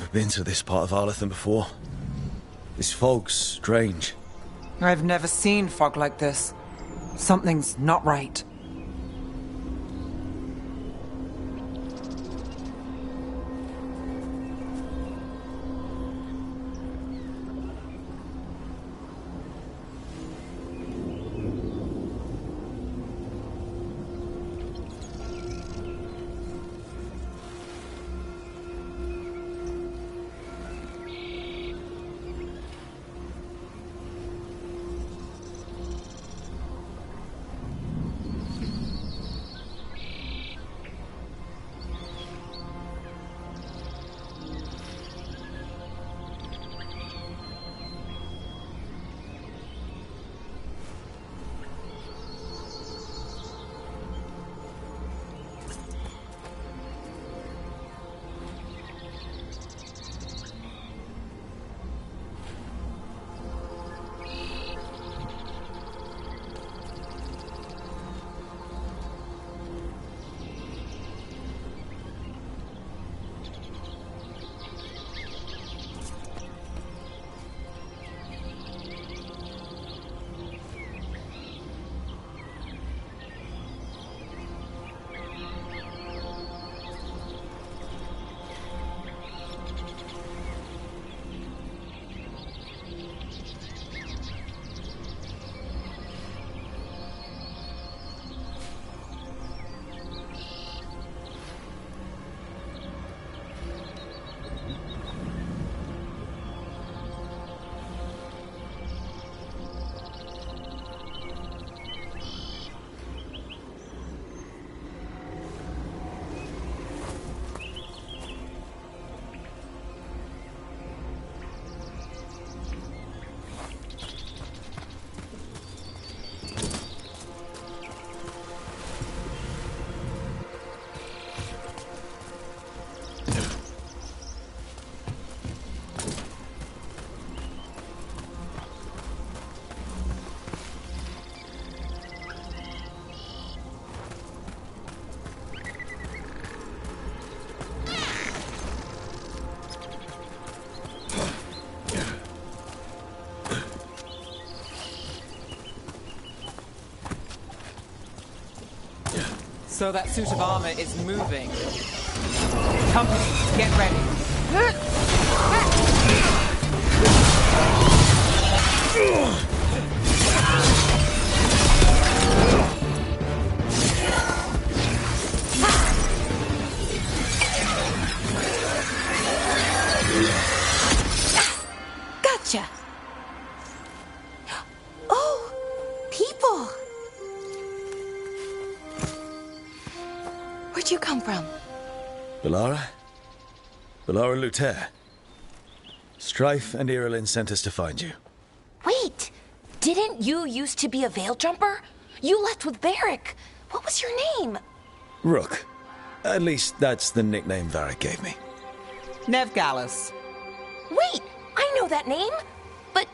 never been to this part of Arlathan before. This fog's strange. I've never seen fog like this. Something's not right. So that suit of armor is moving. Company, get ready. Gotcha. Oh, people. Where'd you come from? Bellara? Bellara Luther. Strife and Irilyn sent us to find you. Wait, didn't you used to be a veil jumper? You left with Varric. What was your name? Rook. At least that's the nickname Varric gave me. Nev Gallus. Wait, I know that name. But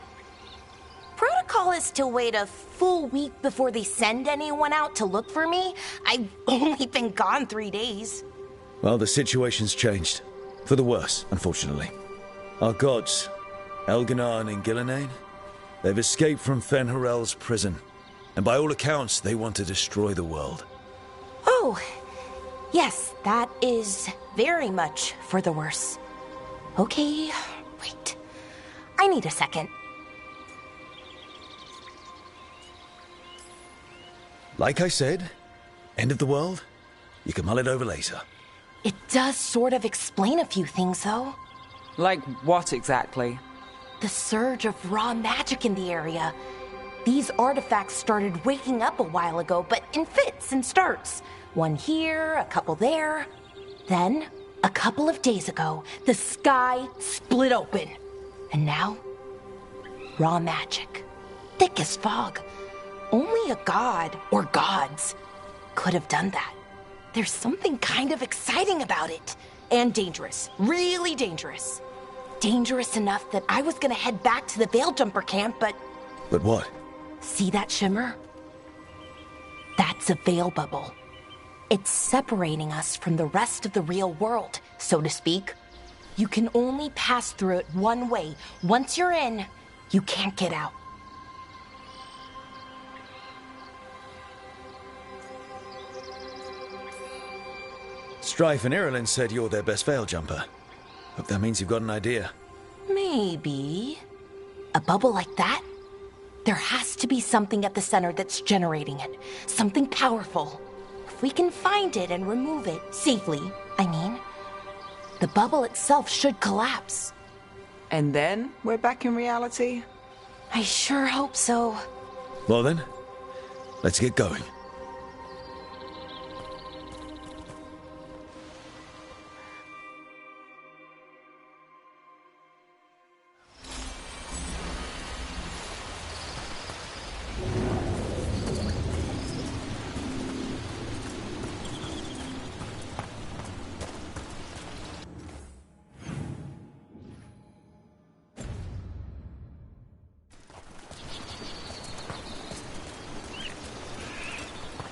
protocol is to wait a full week before they send anyone out to look for me. I've only been gone 3 days. Well, the situation's changed. For the worse, unfortunately. Our gods, Elganar and Ingillinane, they've escaped from Fen'Harel's prison. And by all accounts, they want to destroy the world. Oh, yes, that is very much for the worse. Okay, wait. I need a second. Like I said, end of the world, you can mull it over later. It does sort of explain a few things, though. Like what exactly? The surge of raw magic in the area. These artifacts started waking up a while ago, but in fits and starts. One here, a couple there. Then, a couple of days ago, the sky split open. And now, raw magic. Thick as fog. Only a god, or gods, could have done that. There's something kind of exciting about it. And dangerous. Really dangerous. Dangerous enough that I was gonna head back to the Veil Jumper camp, but... But what? See that shimmer? That's a veil bubble. It's separating us from the rest of the real world, so to speak. You can only pass through it one way. Once you're in, you can't get out. Strife and Irulan said you're their best veil jumper. Hope that means you've got an idea. Maybe. A bubble like that? There has to be something at the center that's generating it. Something powerful. If we can find it and remove it, safely, I mean, the bubble itself should collapse. And then we're back in reality? I sure hope so. Well then, let's get going.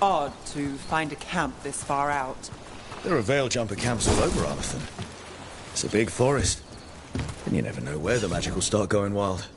Odd to find a camp this far out. There are veil jumper camps all over Armathan. It's a big forest, and you never know where the magic will start going wild.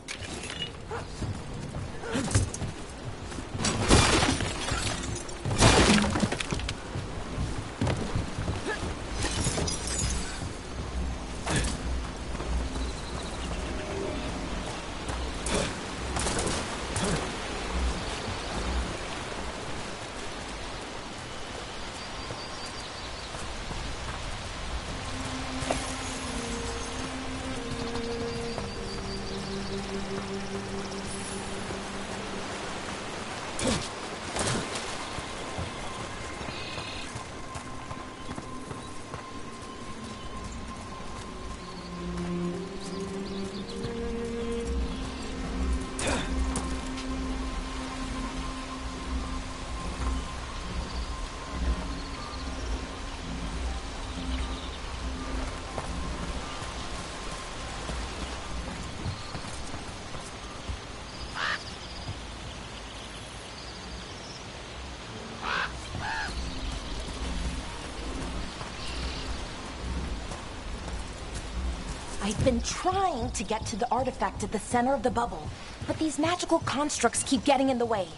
I've been trying to get to the artifact at the center of the bubble, but these magical constructs keep getting in the way.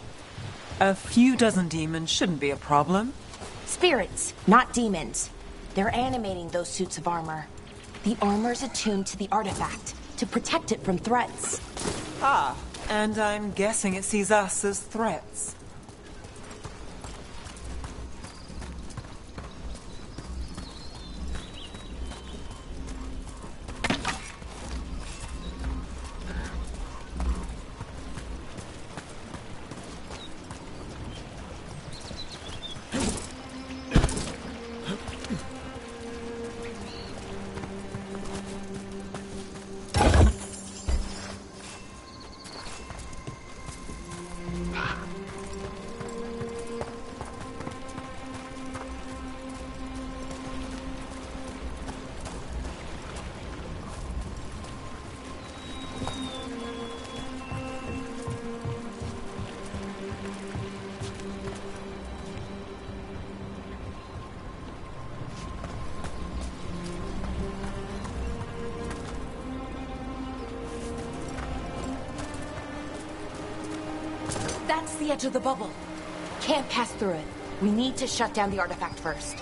A few dozen demons shouldn't be a problem. Spirits, not demons. They're animating those suits of armor. The armor's attuned to the artifact to protect it from threats. Ah, and I'm guessing it sees us as threats. That's the edge of the bubble. Can't pass through it. We need to shut down the artifact first.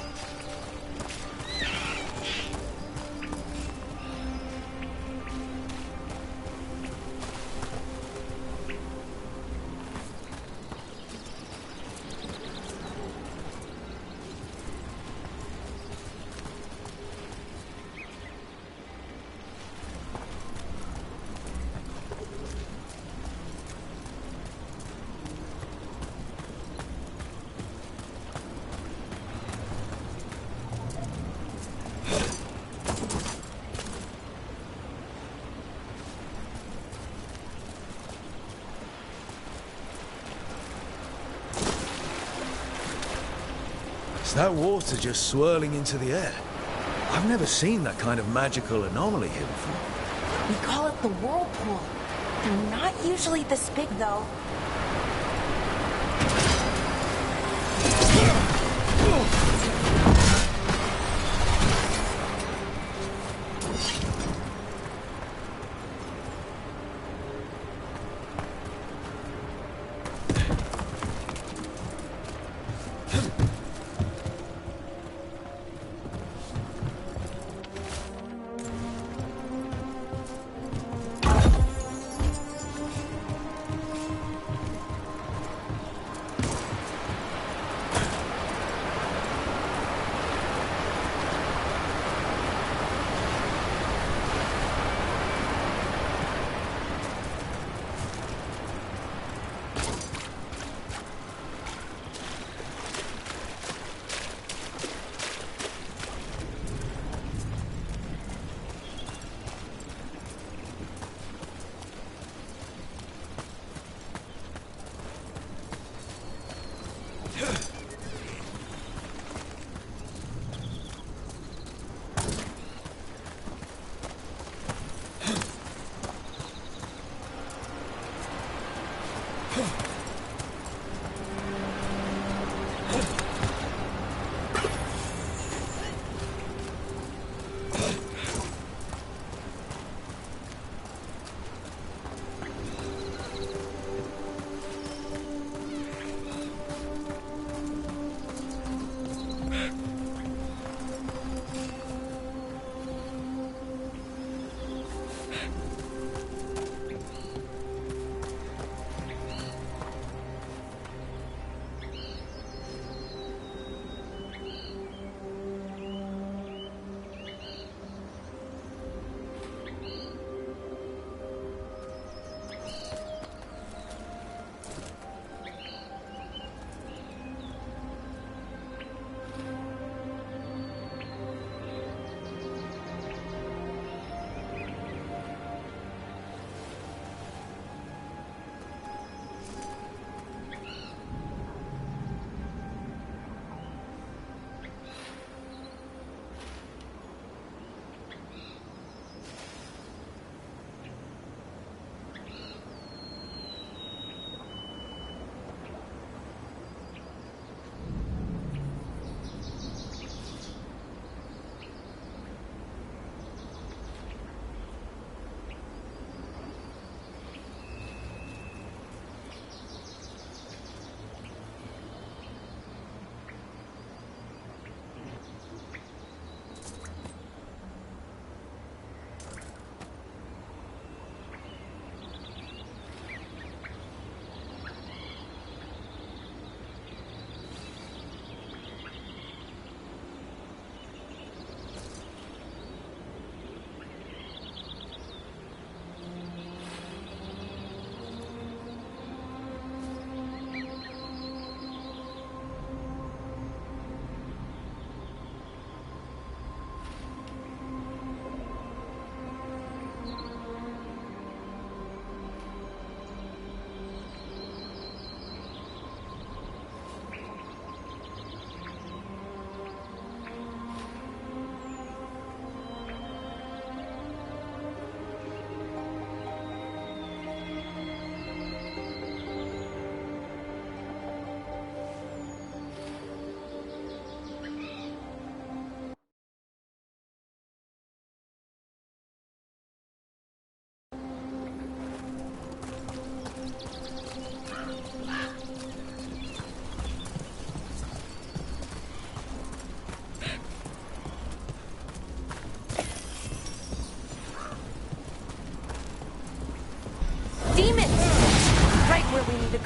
Is that water just swirling into the air? I've never seen that kind of magical anomaly here before. We call it the whirlpool. They're not usually this big, though.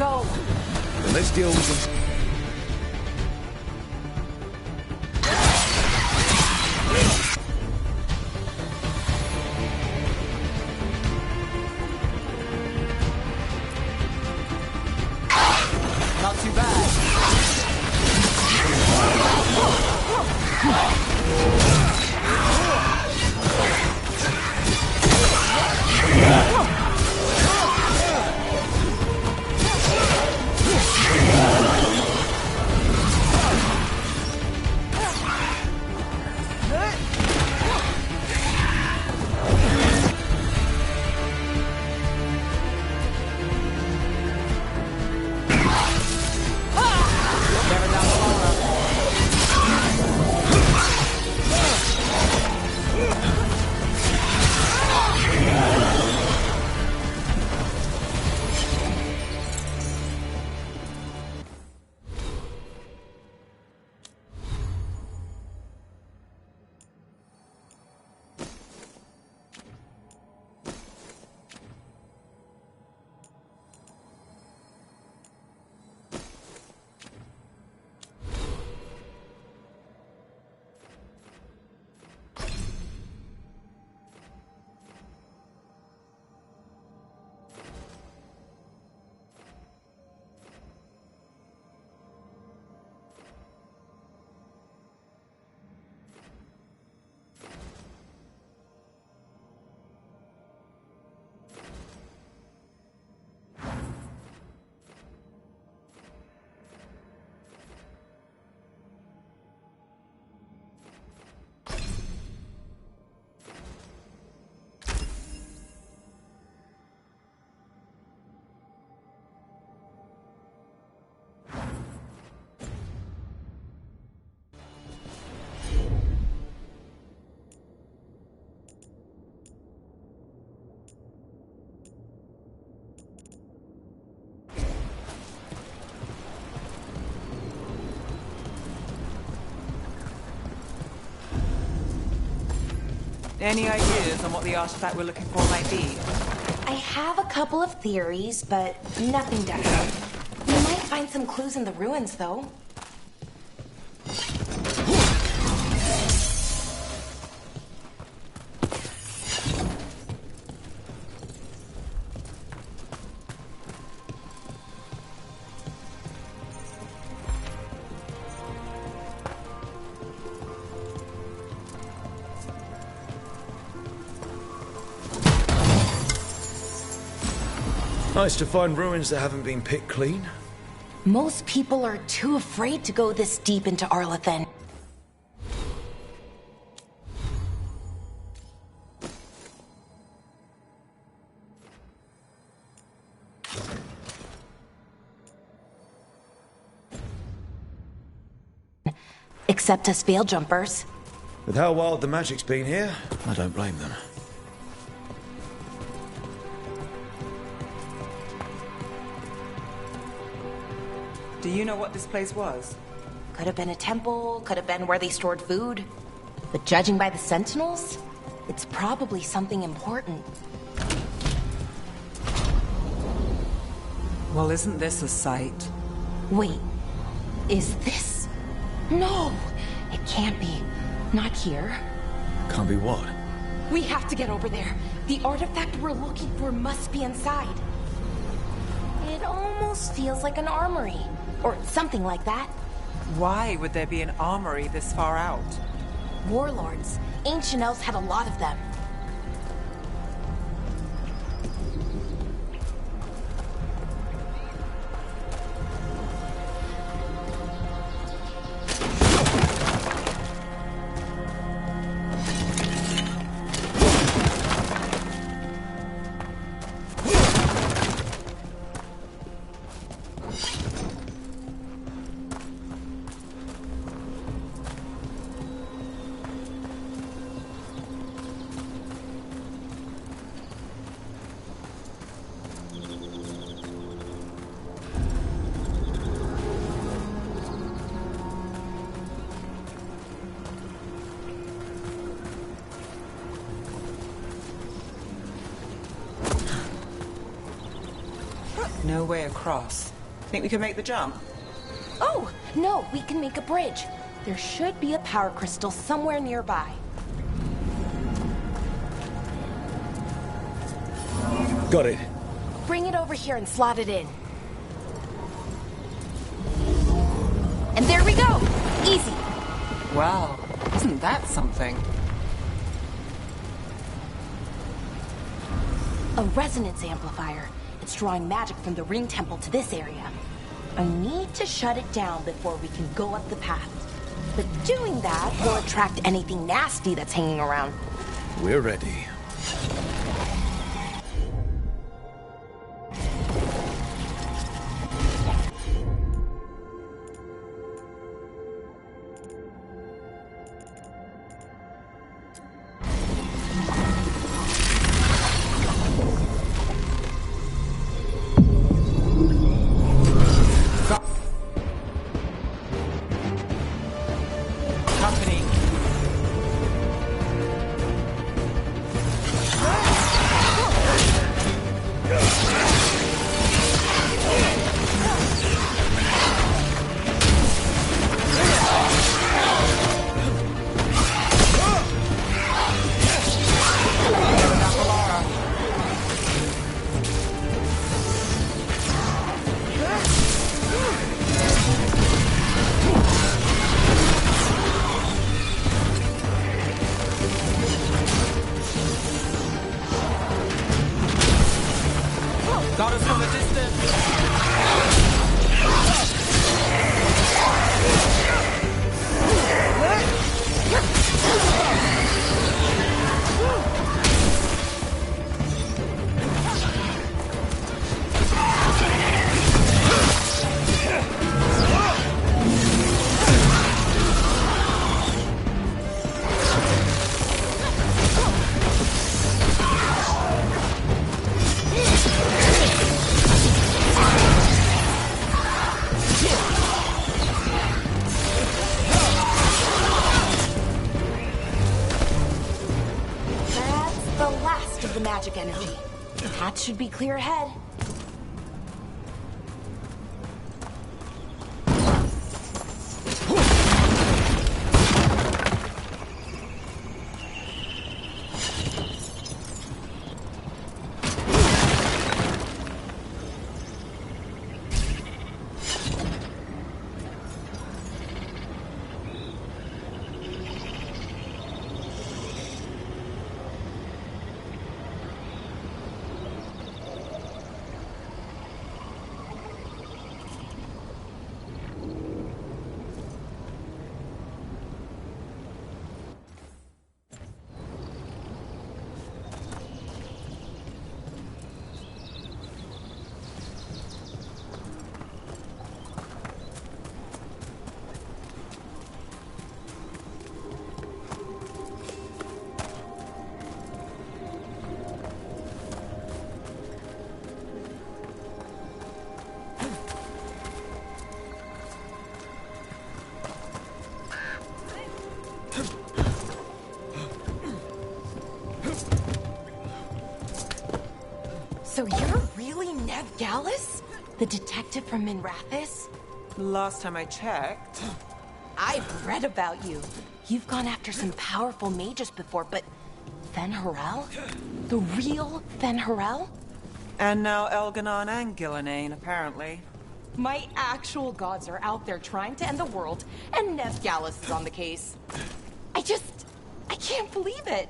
go. Then let's deal with them. Not too bad. Any ideas on what the artifact we're looking for might be? I have a couple of theories, but nothing definite. We might find some clues in the ruins, though. Nice to find ruins that haven't been picked clean. Most people are too afraid to go this deep into Arlathan. Except us veil jumpers. With how wild the magic's been here, I don't blame them. Do you know what this place was? Could have been a temple, could have been where they stored food. But judging by the sentinels, it's probably something important. Well, isn't this a sight? Wait, is this? No, it can't be. Not here. Can't be what? We have to get over there. The artifact we're looking for must be inside. It almost feels like an armory. Or something like that. Why would there be an armory this far out? Warlords. Ancient elves had a lot of them. No way across. Think we could make the jump? Oh, no, we can make a bridge. There should be a power crystal somewhere nearby. Got it. Bring it over here and slot it in. And there we go! Easy. Well, isn't that something? A resonance amplifier. It's drawing magic from the ring temple to this area. I need to shut it down before we can go up the path. But doing that will attract anything nasty that's hanging around. We're ready. Company. Got us from a distance. That's the last of the magic energy. That should be clear ahead. So you're really Nev Gallus? The detective from Minrathis? Last time I checked. I've read about you. You've gone after some powerful mages before, but Fen Harel? The real Fen Harel? And now Elganon and Gillenane, apparently. My actual gods are out there trying to end the world, and Nev Gallus is on the case. I can't believe it.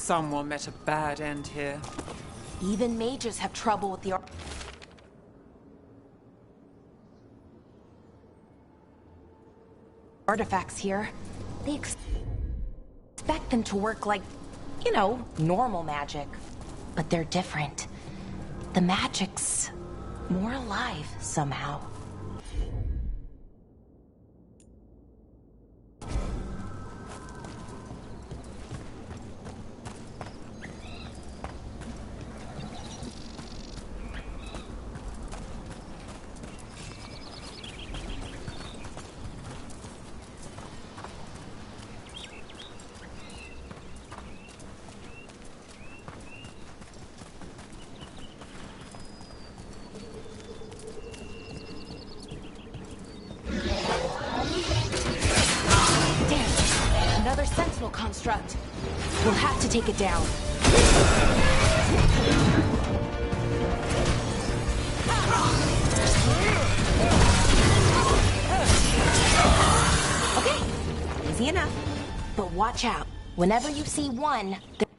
Someone met a bad end here. Even mages have trouble with the artifacts here. They expect them to work like, you know, normal magic. But they're different. The magic's more alive somehow. Construct. We'll have to take it down. Okay, easy enough. But watch out. Whenever you see one, there's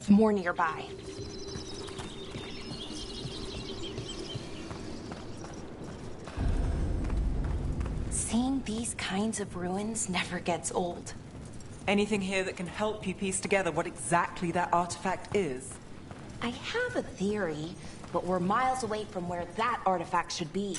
more nearby. Seeing these kinds of ruins never gets old. Anything here that can help you piece together what exactly that artifact is? I have a theory, but we're miles away from where that artifact should be.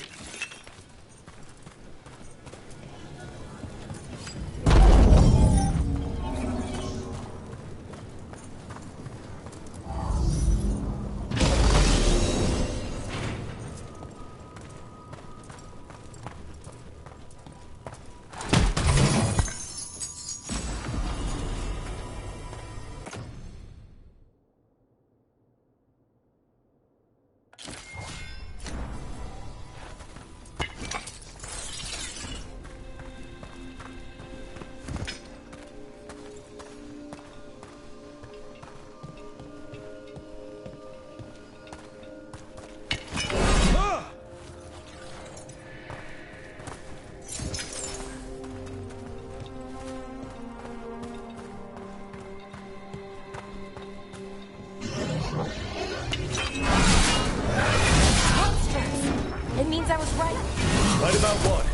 Right about what?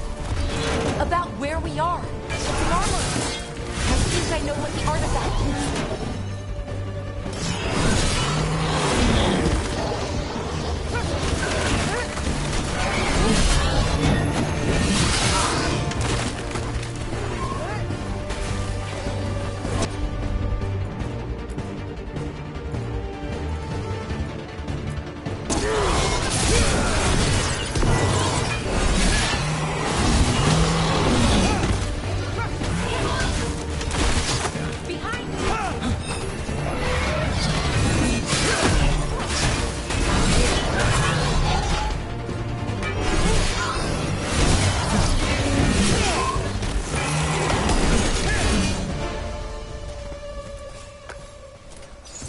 About where we are. It's an armor. I think I know what the artifact is.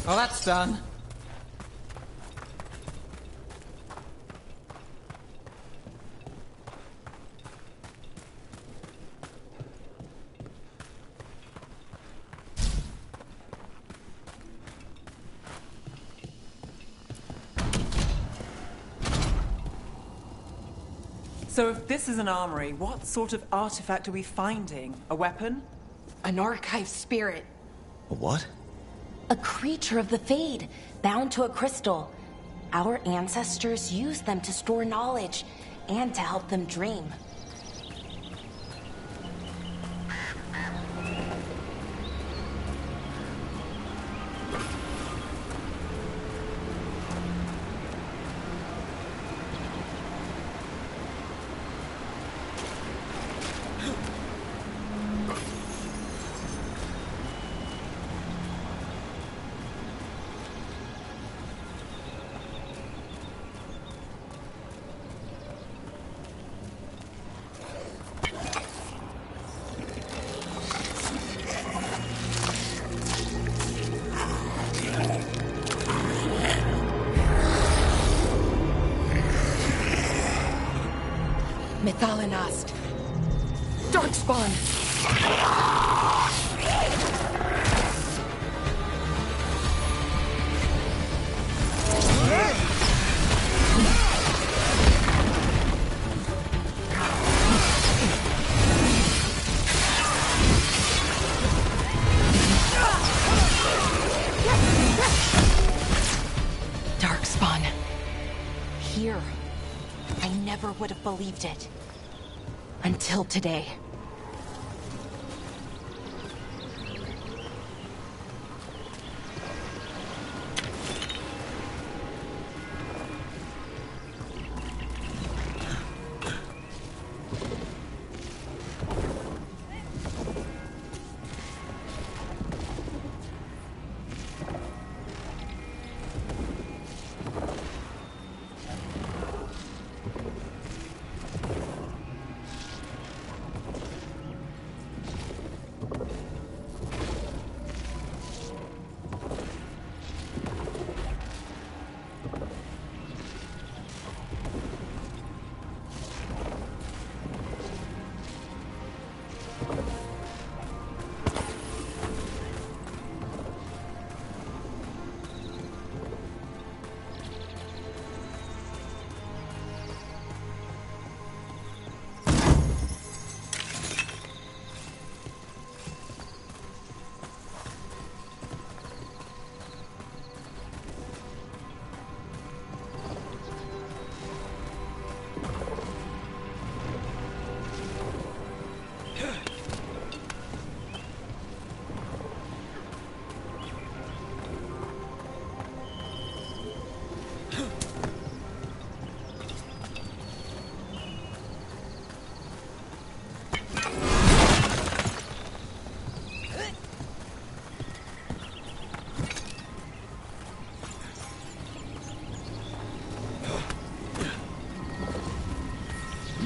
Well, that's done. So if this is an armory, what sort of artifact are we finding? A weapon? An archive spirit. A what? A creature of the Fade, bound to a crystal. Our ancestors used them to store knowledge and to help them dream. Thalanast. Darkspawn. Darkspawn. Here. I never would have believed it. Until today.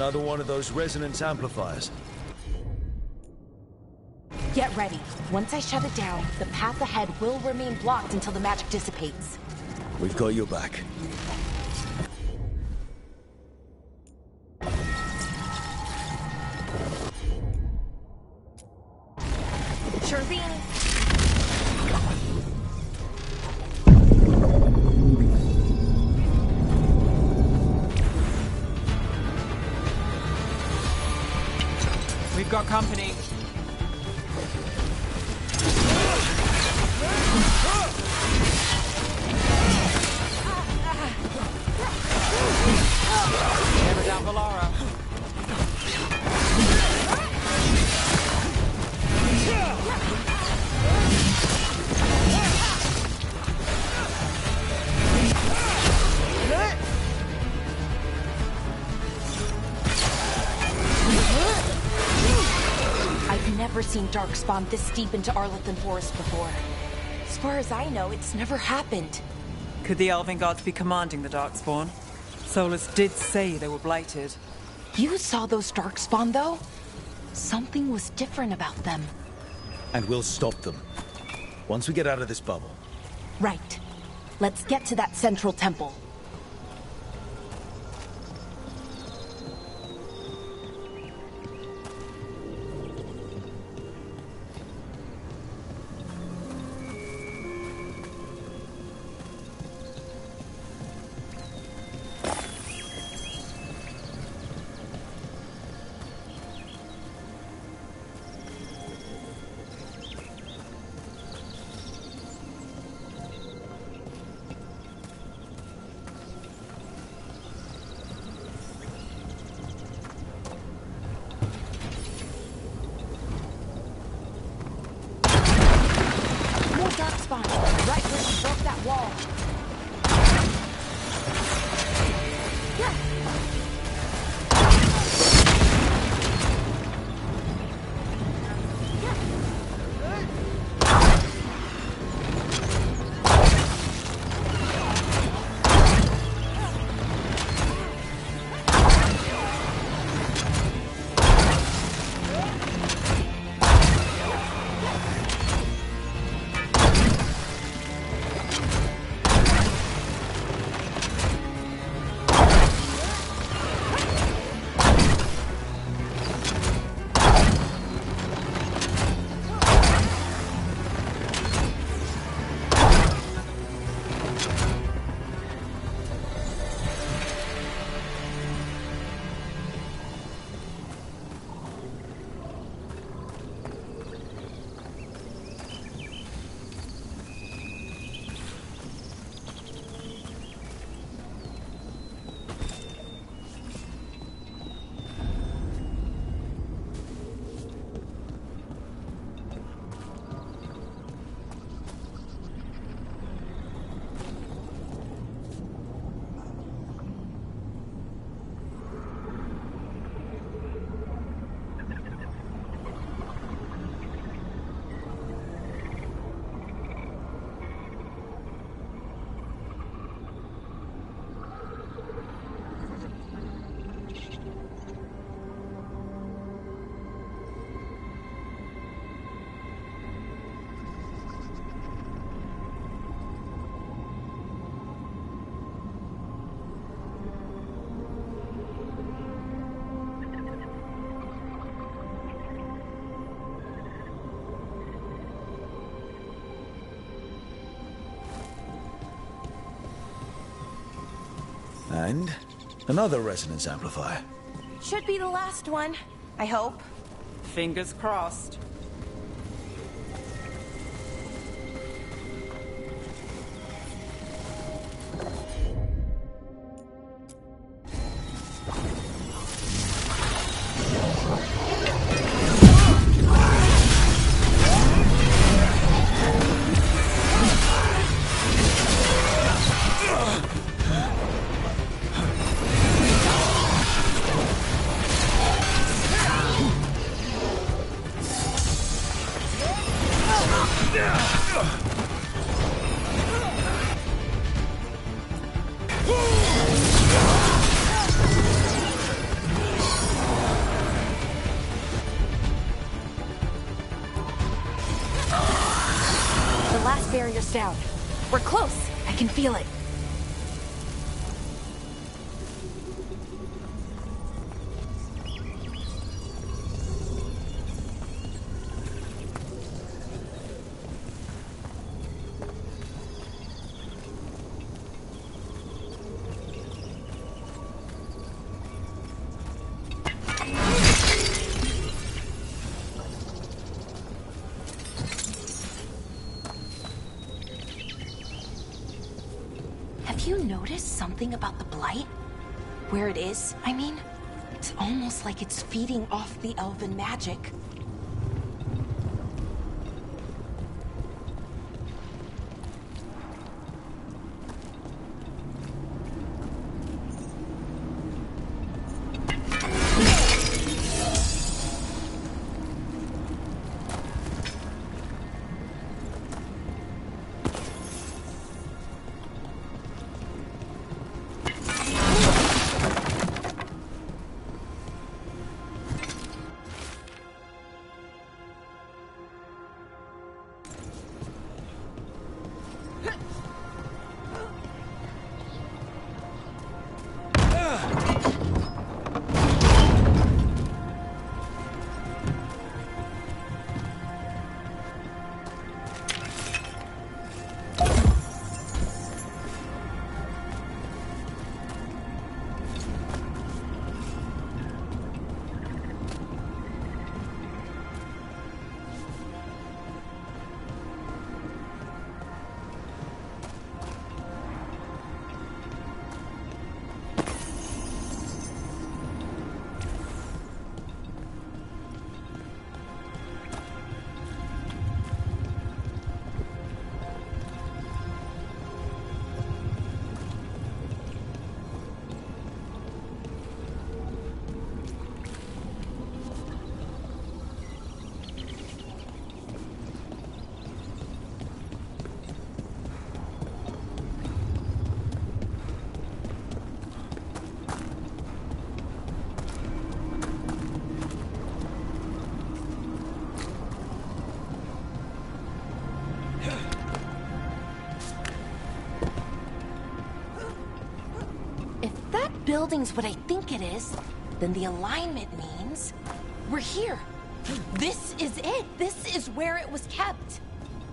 Another one of those resonance amplifiers. Get ready. Once I shut it down, the path ahead will remain blocked until the magic dissipates. We've got your back. Sure thing. We've got company. Never down Valara. I've never seen Darkspawn this deep into Arlothan Forest before. As far as I know, it's never happened. Could the Elven gods be commanding the Darkspawn? Solus did say they were blighted. You saw those Darkspawn, though? Something was different about them. And we'll stop them. Once we get out of this bubble. Right. Let's get to that central temple. Right where you broke that wall. And another resonance amplifier. Should be the last one, I hope. Fingers crossed. The last barrier's down. We're close. I can feel it. Have you noticed something about the blight? Where it is, I mean? It's almost like it's feeding off the elven magic. Building's what I think it is, then the alignment means we're here. This is it. This is where it was kept.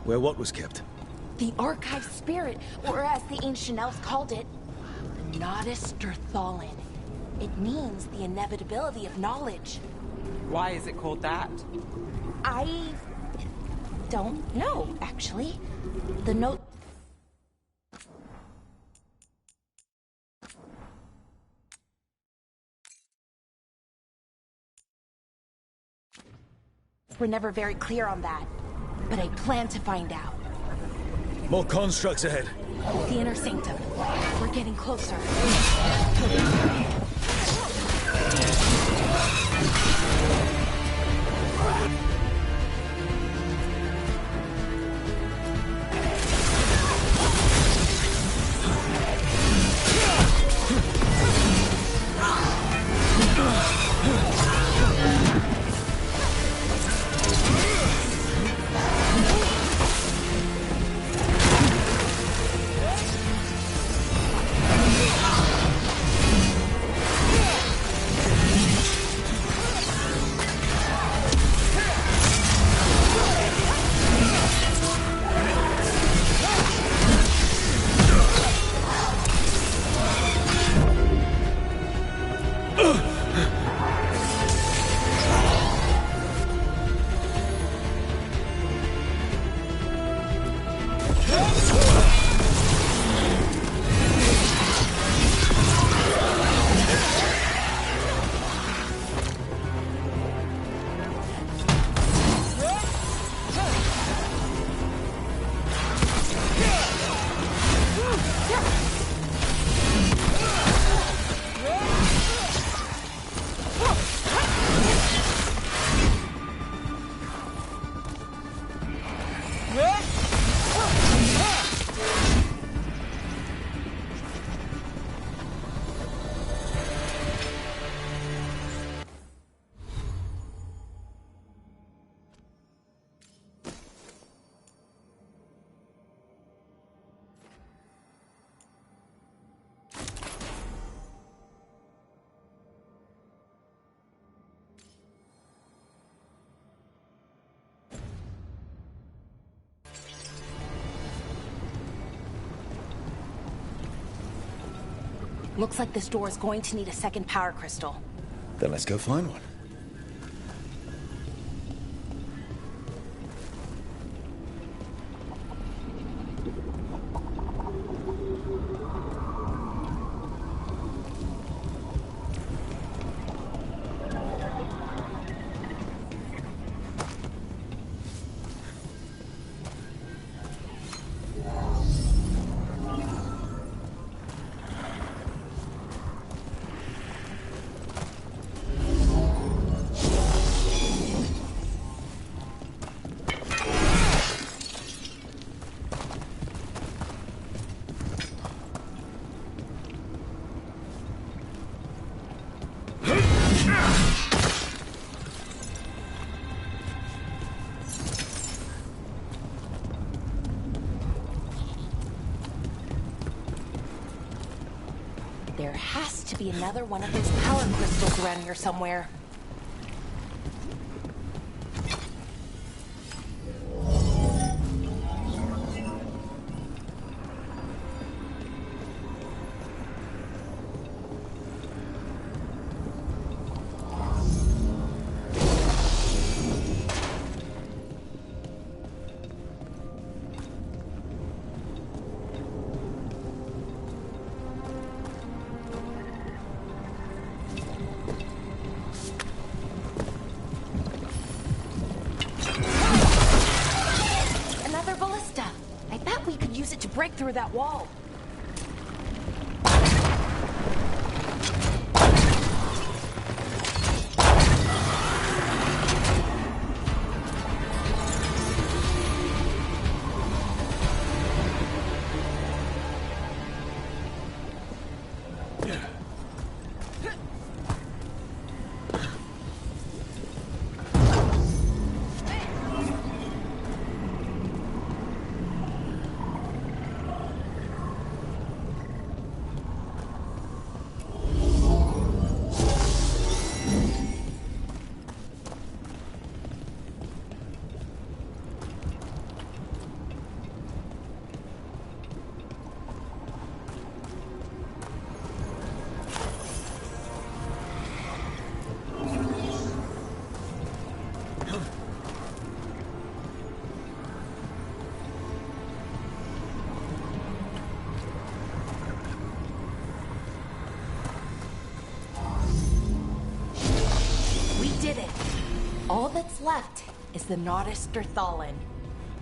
Where what was kept? The archive spirit, or as the ancient elves called it, the Nodus Derthalin. It means the inevitability of knowledge. Why is it called that? I don't know, actually. The note we're never very clear on that, but I plan to find out. More constructs ahead. The inner sanctum. We're getting closer. Looks like this door is going to need a second power crystal. Then let's go find one. There has to be another one of those power crystals around here somewhere. Break through that wall. All that's left is the Nodus Derthalin.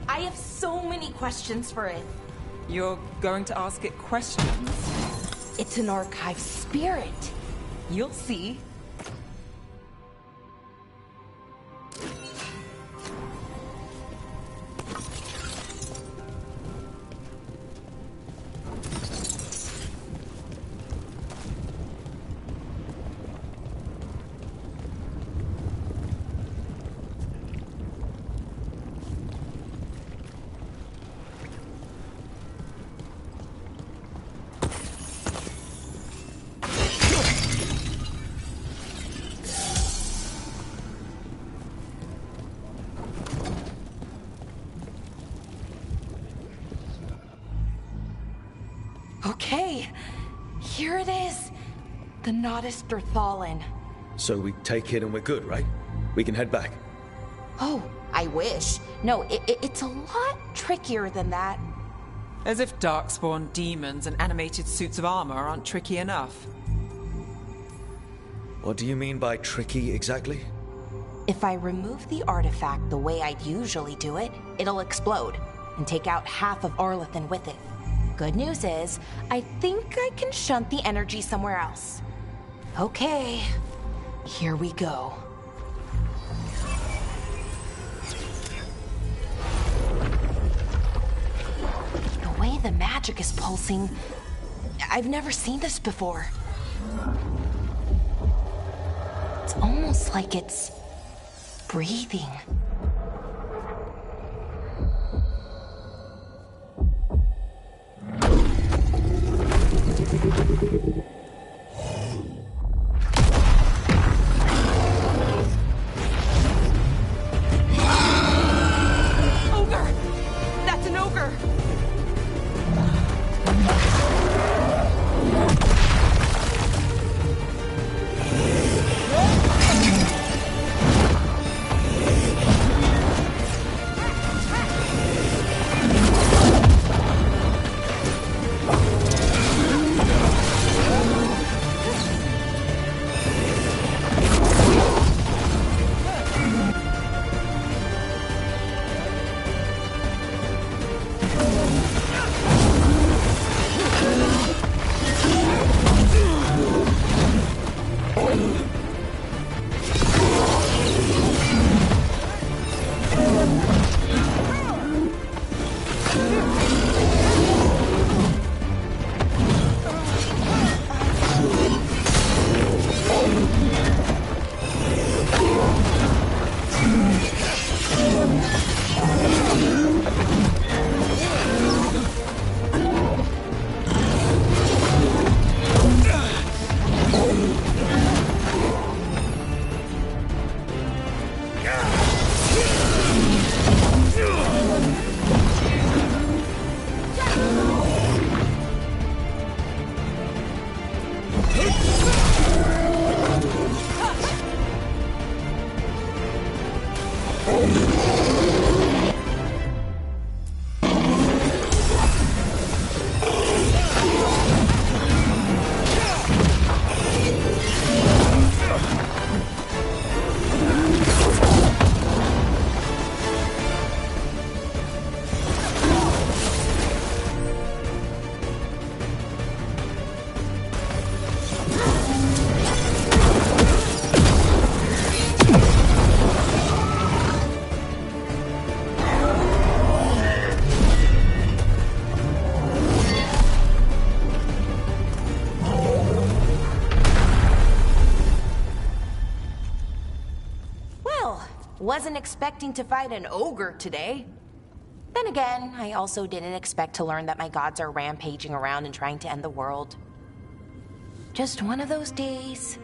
I have so many questions for it. You're going to ask it questions? It's an archive spirit. You'll see. Okay, here it is. The Nodus Derthalin. So we take it and we're good, right? We can head back. Oh, I wish. No, it's a lot trickier than that. As if darkspawn demons and animated suits of armor aren't tricky enough. What do you mean by tricky exactly? If I remove the artifact the way I'd usually do it, it'll explode and take out half of Arlethan with it. Good news is, I think I can shunt the energy somewhere else. Okay, here we go. The way the magic is pulsing, I've never seen this before. It's almost like it's breathing. Ogre! That's an ogre! Wasn't expecting to fight an ogre today. Then again, I also didn't expect to learn that my gods are rampaging around and trying to end the world. Just one of those days.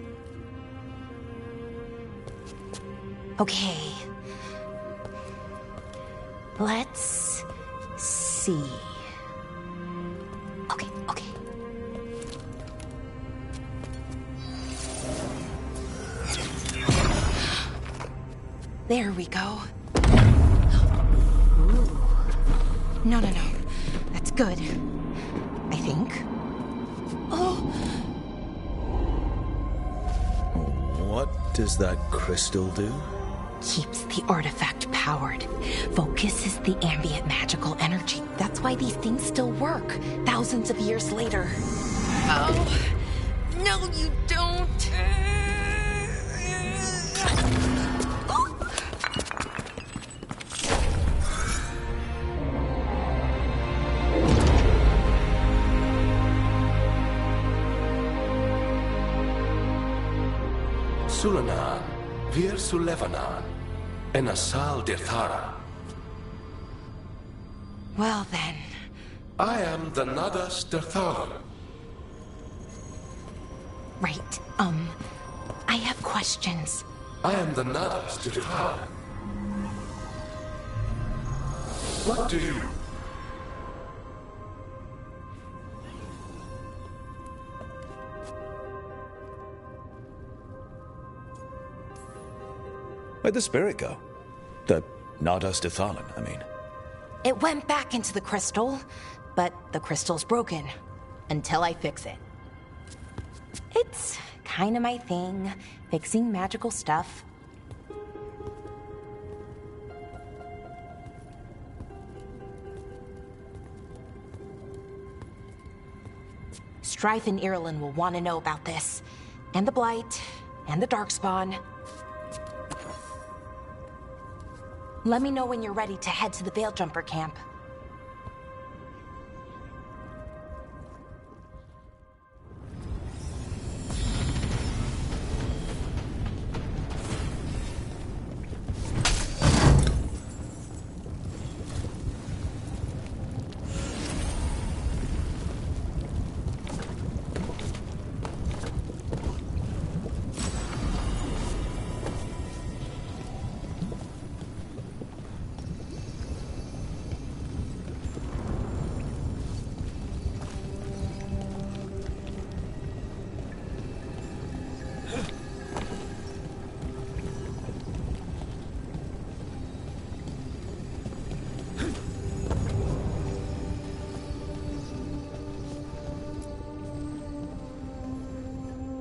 Okay. Let's see. Okay. There we go. Ooh. No. That's good. I think. Oh! What does that crystal do? Keeps the artifact powered. Focuses the ambient magical energy. That's why these things still work, thousands of years later. Oh. No, you don't. Sulanan, Vir Sulevanan, and Asal Dirthara. Well then. I am the Nadas Dirthalan. Right, I have questions. I am the Nadas Dirthalan. What do you... Where'd the spirit go? The Nadas Dithalan, I mean. It went back into the crystal, but the crystal's broken. Until I fix it. It's kind of my thing, fixing magical stuff. Strife and Irulan will want to know about this. And the Blight, and the Darkspawn. Let me know when you're ready to head to the Veilgjumper camp.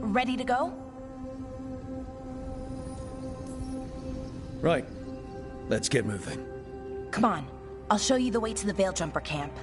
Ready to go? Right. Let's get moving. Come on. I'll show you the way to the Veilgjumper camp.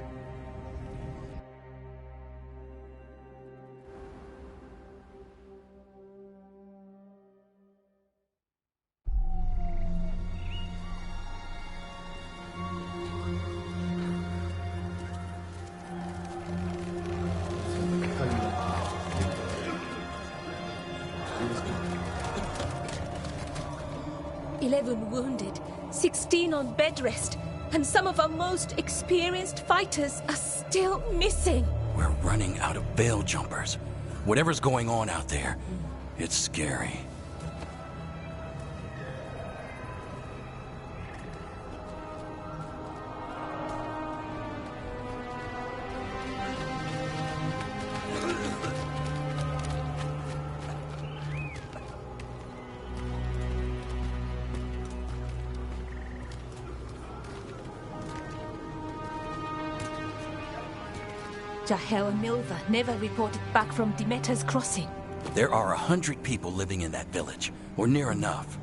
Wounded, 16 on bed rest, and some of our most experienced fighters are still missing. We're running out of veil jumpers. Whatever's going on out there, it's scary. Jahel and Milva never reported back from Demeter's crossing. There are 100 people living in that village, or near enough.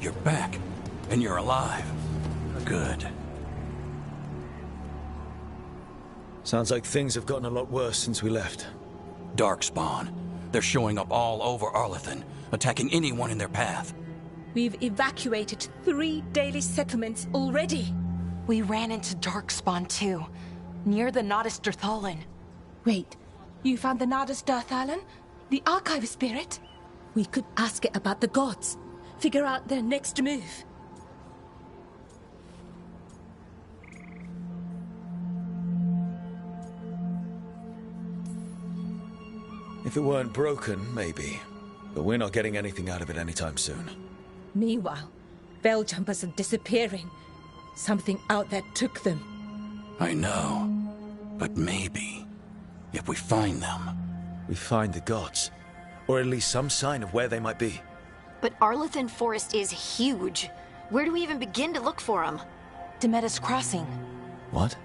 You're back, and you're alive. Good. Sounds like things have gotten a lot worse since we left. Darkspawn. They're showing up all over Arlathan, attacking anyone in their path. We've evacuated 3 daily settlements already. We ran into Darkspawn too, near the Nadas Dirthalan. Wait, you found the Nadas Dirthalan? The archive spirit? We could ask it about the gods. Figure out their next move. If it weren't broken, maybe. But we're not getting anything out of it anytime soon. Meanwhile, veil jumpers are disappearing. Something out there took them. I know. But maybe, if we find them... We find the gods. Or at least some sign of where they might be. But Arlethan Forest is huge. Where do we even begin to look for them? Demeda's Crossing. What?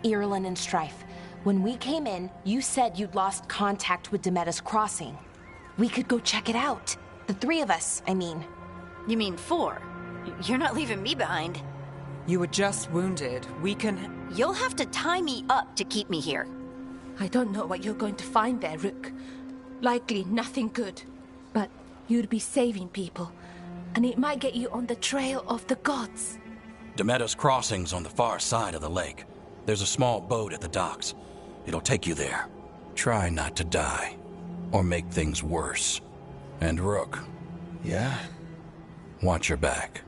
Irulan and Strife. When we came in, you said you'd lost contact with Demeda's Crossing. We could go check it out. The three of us, I mean. You mean 4? You're not leaving me behind. You were just wounded. We can... You'll have to tie me up to keep me here. I don't know what you're going to find there, Rook. Likely nothing good. But you'd be saving people, and it might get you on the trail of the gods. Demeda's Crossing's on the far side of the lake. There's a small boat at the docks. It'll take you there. Try not to die, or make things worse. And Rook. Yeah? Watch your back.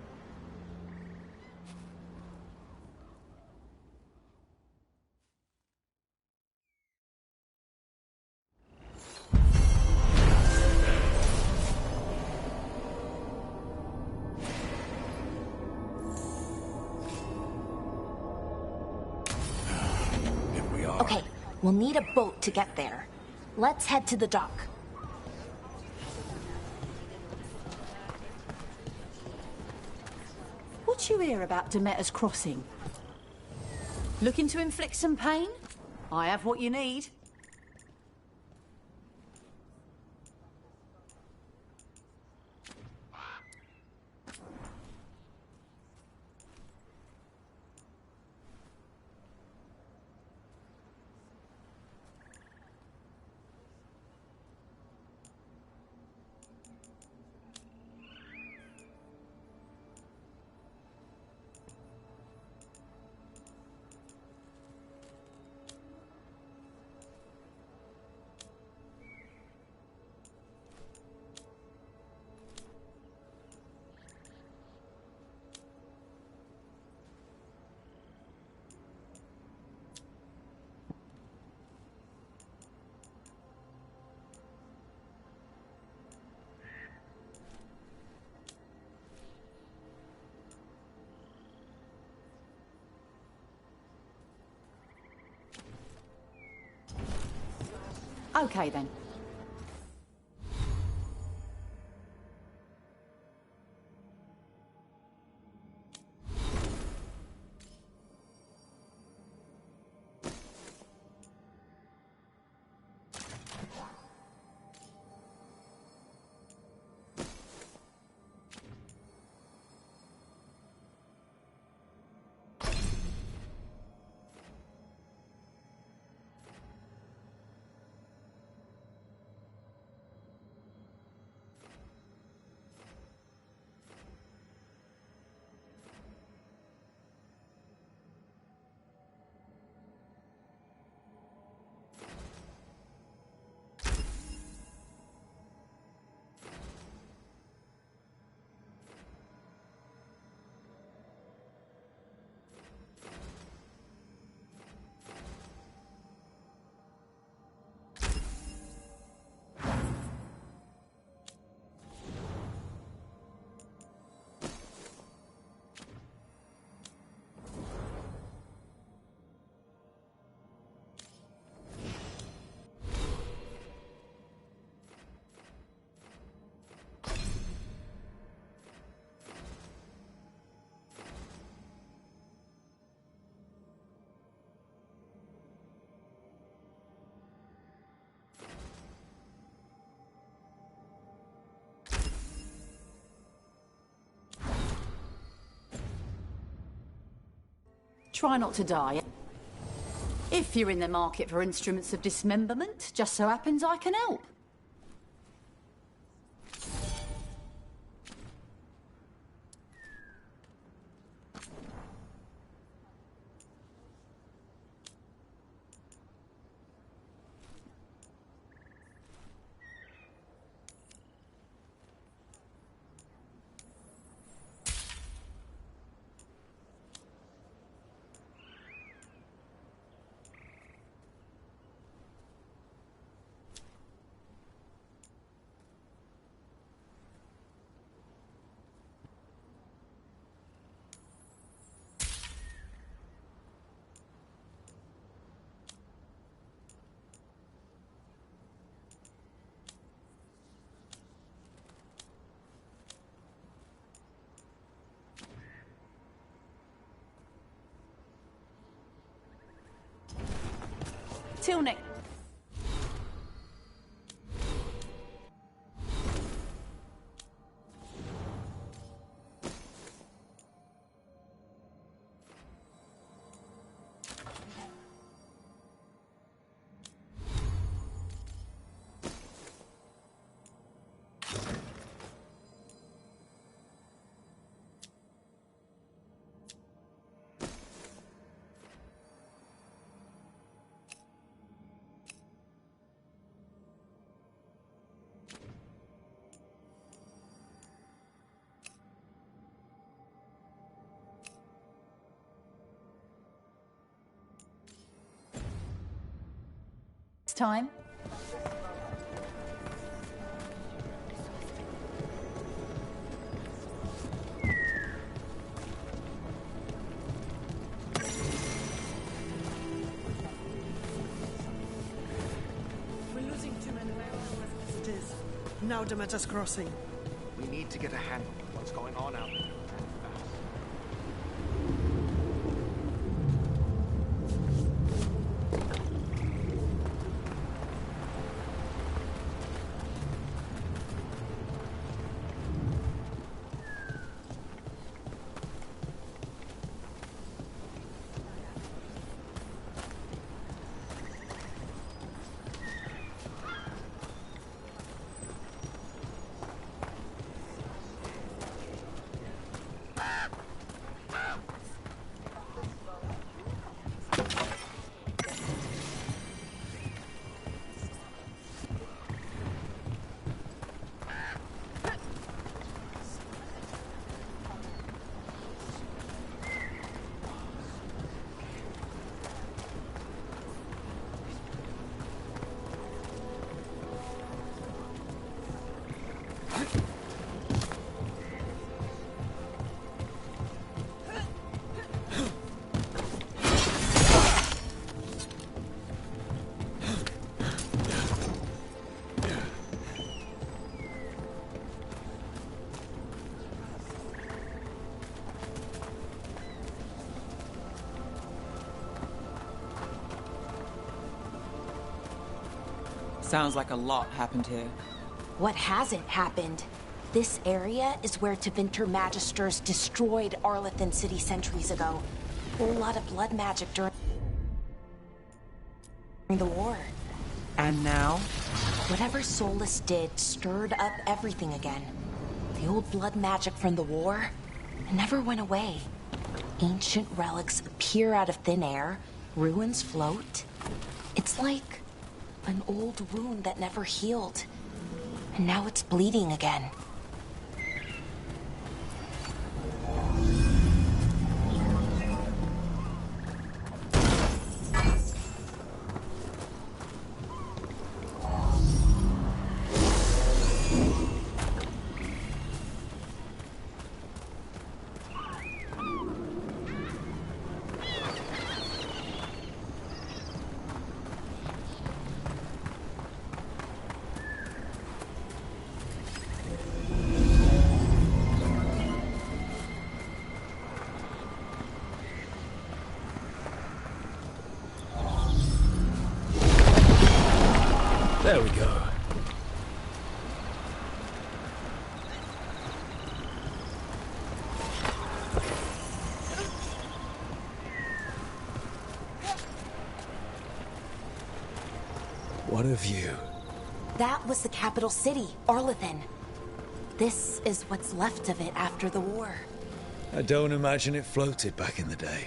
Okay, we'll need a boat to get there. Let's head to the dock. What you hear about Demeter's Crossing? Looking to inflict some pain? I have what you need. Okay then. Try not to die. If you're in the market for instruments of dismemberment, just so happens I can help. Till next. Time. We're losing too many men as it is. Now Demeter's crossing. We need to get a handle on what's going on out there. Sounds like a lot happened here. What hasn't happened? This area is where Tevinter Magisters destroyed Arlathan City centuries ago. A whole lot of blood magic during the war. And now? Whatever Solus did stirred up everything again. The old blood magic from the war, it never went away. Ancient relics appear out of thin air, ruins float. It's like an old wound that never healed. And now it's bleeding again. There we go. What a view. That was the capital city, Arlathan. This is what's left of it after the war. I don't imagine it floated back in the day.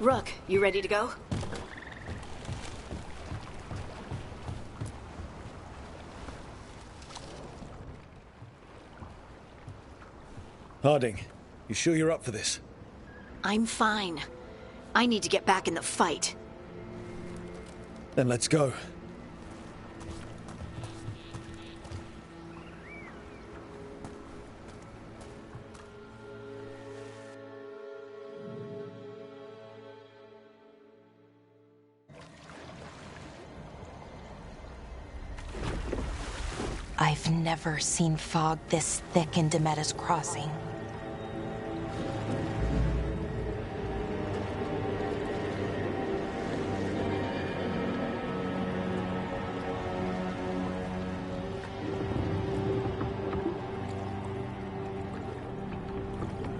Rook, you ready to go? Harding, you sure you're up for this? I'm fine. I need to get back in the fight. Then let's go. I've never seen fog this thick in Demeta's Crossing.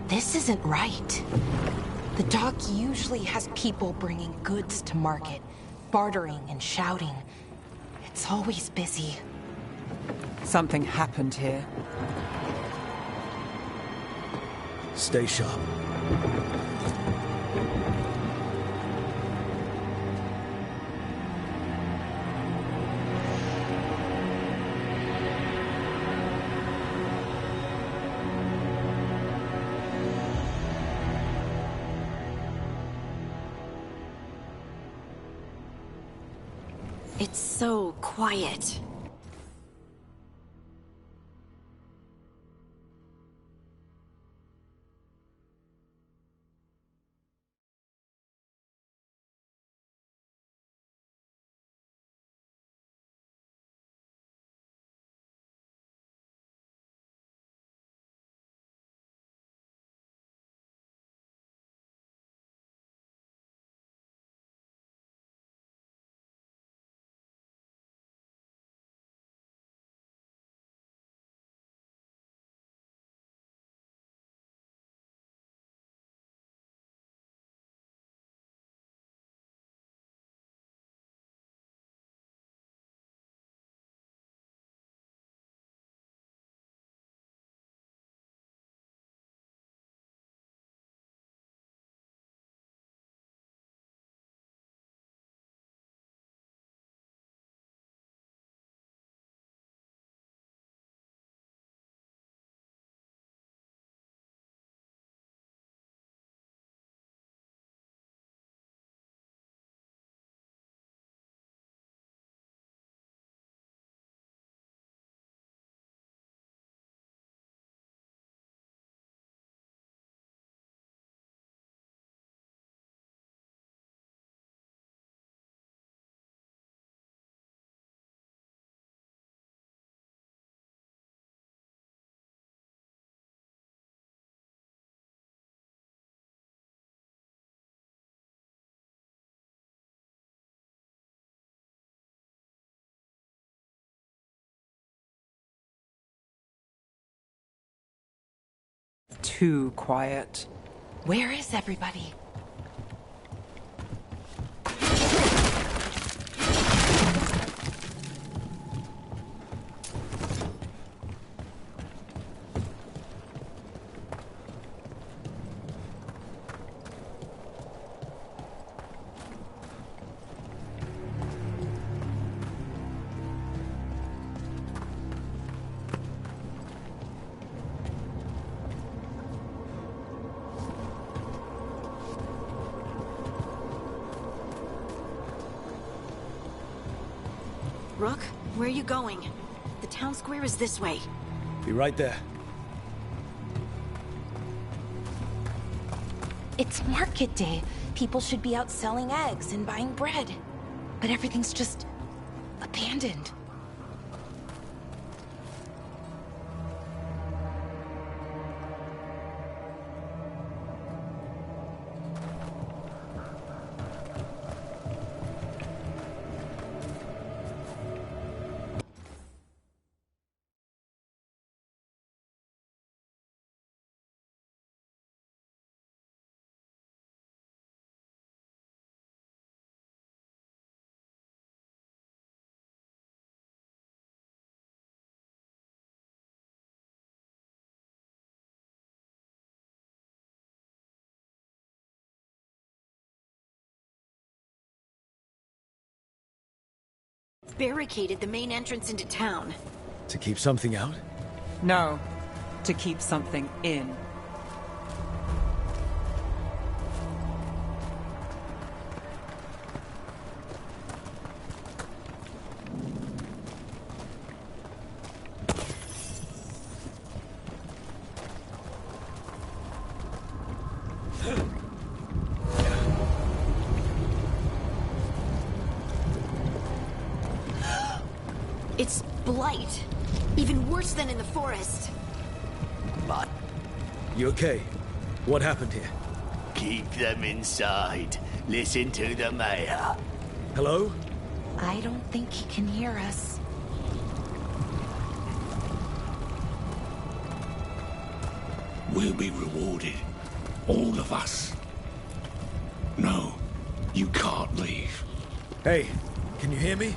This isn't right. The dock usually has people bringing goods to market, bartering and shouting. It's always busy. Something happened here. Stay sharp. It's so quiet. Too quiet. Where is everybody? Rook, where are you going? The town square is this way. Be right there. It's market day. People should be out selling eggs and buying bread. But everything's just abandoned. barricaded the main entrance into town. To keep something out? No, to keep something in. It's blight. Even worse than in the forest. What? You okay? What happened here? Keep them inside. Listen to the mayor. Hello? I don't think he can hear us. We'll be rewarded. All of us. No, you can't leave. Hey, can you hear me?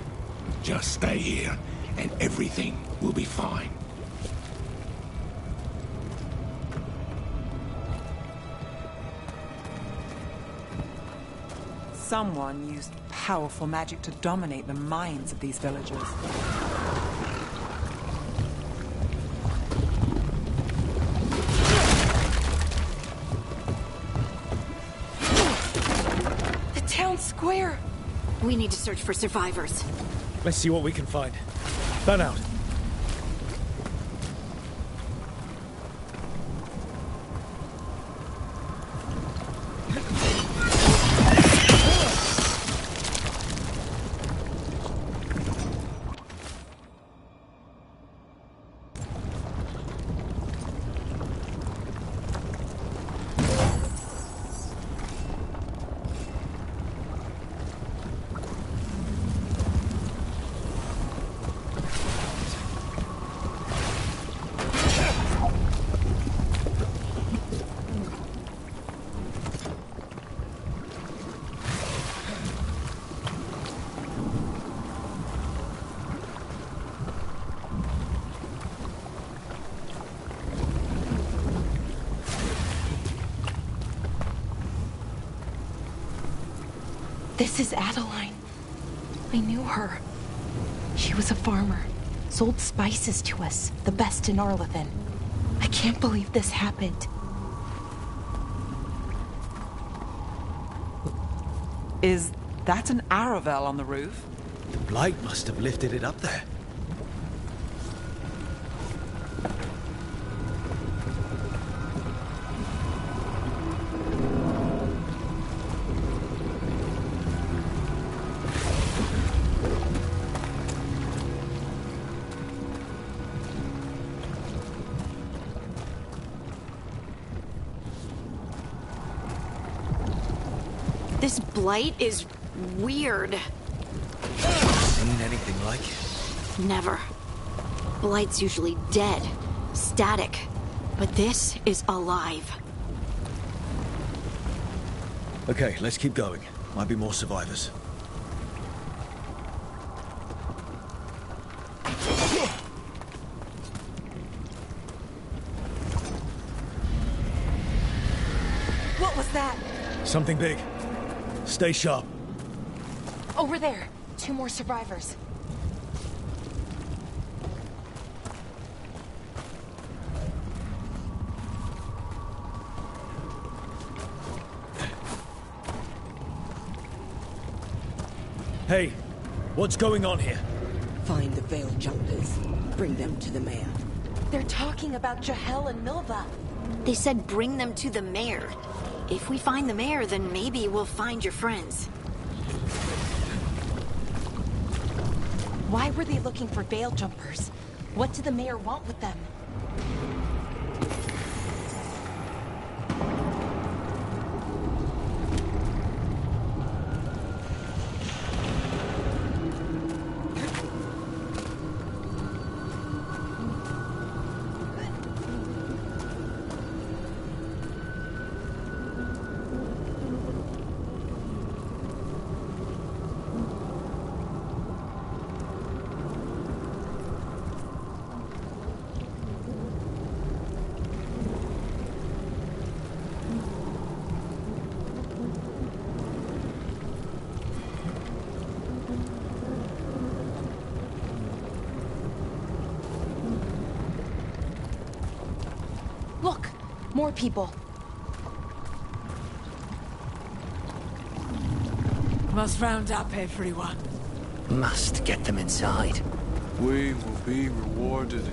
Just stay here, and everything will be fine. Someone used powerful magic to dominate the minds of these villagers. The town square! We need to search for survivors. Let's see what we can find. Fan out. This is Adeline. I knew her. She was a farmer. Sold spices to us, the best in Arlethan. I can't believe this happened. Is that an Aravel on the roof? The blight must have lifted it up there. This blight is weird. Seen anything like it? Never. Blight's usually dead, static. But this is alive. Okay, let's keep going. Might be more survivors. What was that? Something big. Stay sharp. Over there. 2 more survivors. Hey, what's going on here? Find the veil jumpers. Bring them to the mayor. They're talking about Jahel and Milva. They said bring them to the mayor. If we find the mayor, then maybe we'll find your friends. Why were they looking for veil jumpers? What did the mayor want with them? More people. Must round up everyone. Must get them inside. We will be rewarded.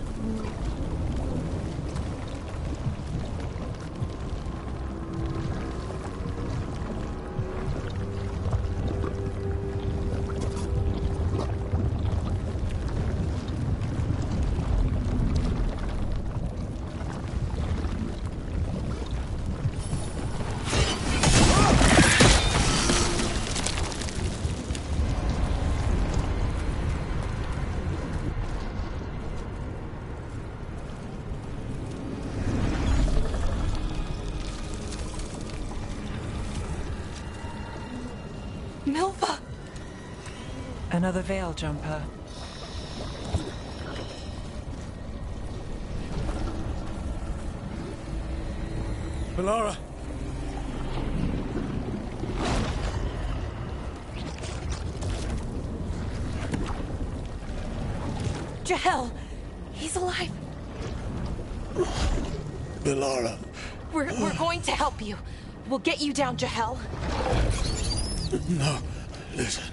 Milva! Another veil jumper. Melara! Jahel! He's alive. Melara. We're going to help you. We'll get you down, Jahel. No, listen.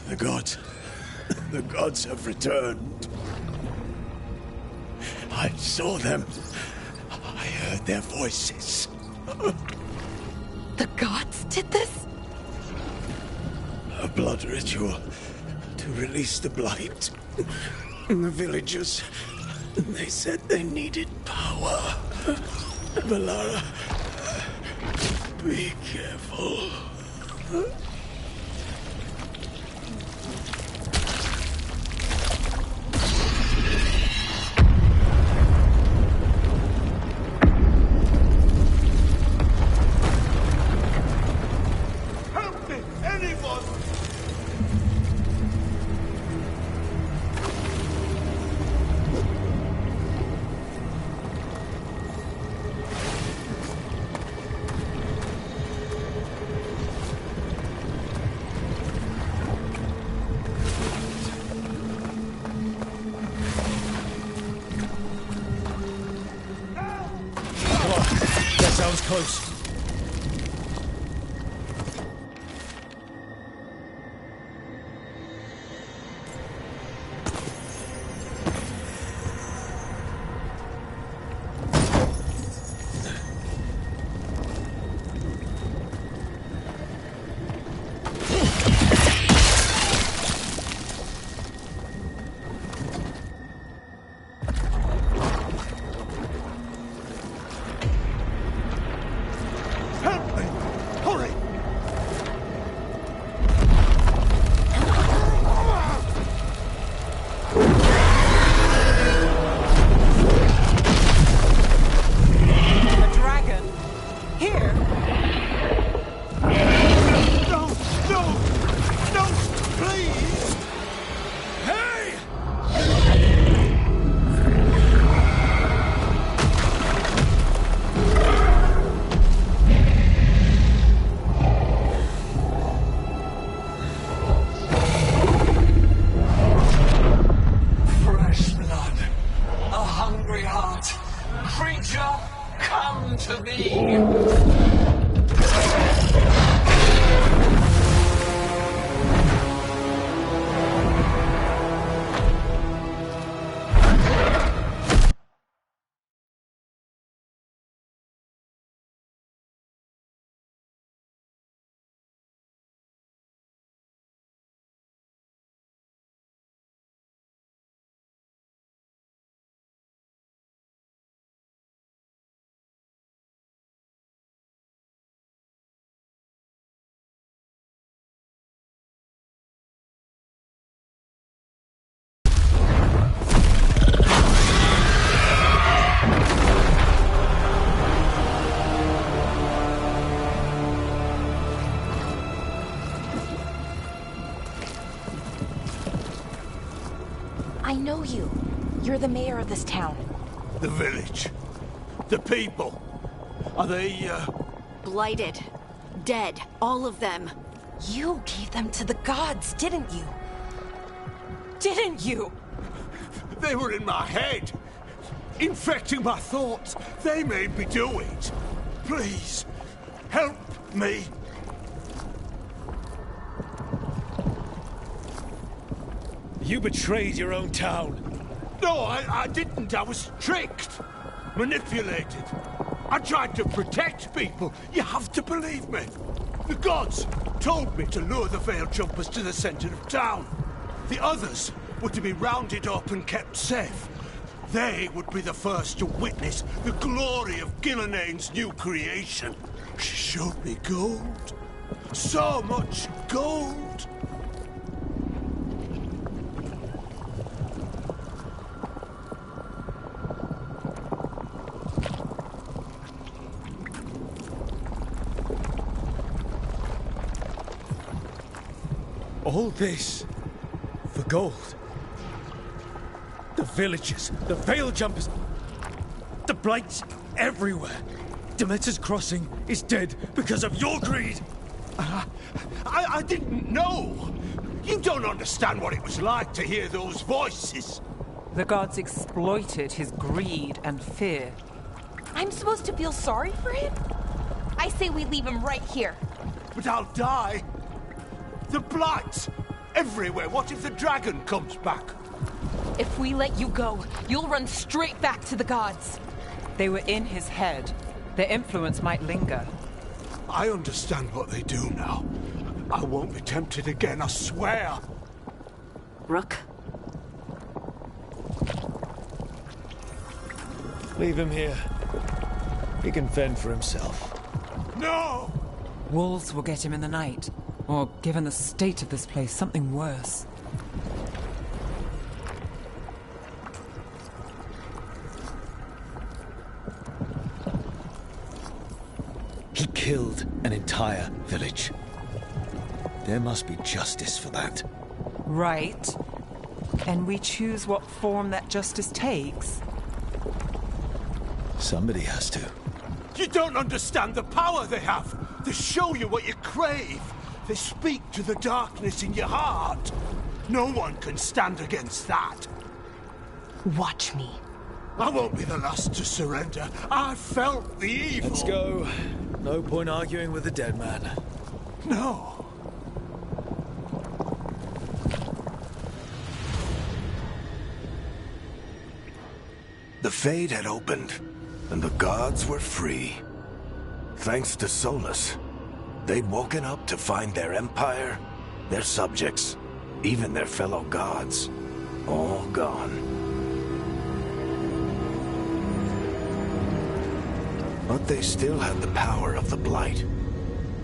The gods. The gods have returned. I saw them. I heard their voices. The gods did this? A blood ritual to release the blight. The villagers, they said they needed power. Valara, be careful. Help me, anyone! That sounds close. Help me! Hurry! A dragon? Here? No! No! No! Please! Hey! Fresh blood, a hungry heart. Creature, come to me. I know you. You're the mayor of this town. The village. The people. Are they, Blighted. Dead. All of them. You gave them to the gods, didn't you? Didn't you? They were in my head. Infecting my thoughts. They made me do it. Please, help me. You betrayed your own town. No, I didn't. I was tricked. Manipulated. I tried to protect people. You have to believe me. The gods told me to lure the Veil Jumpers to the center of town. The others were to be rounded up and kept safe. They would be the first to witness the glory of Gilanane's new creation. She showed me gold. So much gold. All this for gold. The villagers, the Veil Jumpers, the blights everywhere. Demeter's Crossing is dead because of your greed. I didn't know. You don't understand what it was like to hear those voices. The gods exploited his greed and fear. I'm supposed to feel sorry for him? I say we leave him right here. But I'll die. The blight. everywhere. What if the dragon comes back? If we let you go, you'll run straight back to the gods. They were in his head. Their influence might linger. I understand what they do now. I won't be tempted again, I swear. Rook? Leave him here. He can fend for himself. No! Wolves will get him in the night. Or, given the state of this place, something worse. He killed an entire village. There must be justice for that. Right. And we choose what form that justice takes. Somebody has to. You don't understand the power they have. They show you what you crave. They speak to the darkness in your heart. No one can stand against that. Watch me. I won't be the last to surrender. I felt the evil. Let's go. No point arguing with the dead man. No. The Fade had opened, and the gods were free. Thanks to Solus, they'd woken up to find their empire, their subjects, even their fellow gods, all gone. But they still had the power of the Blight,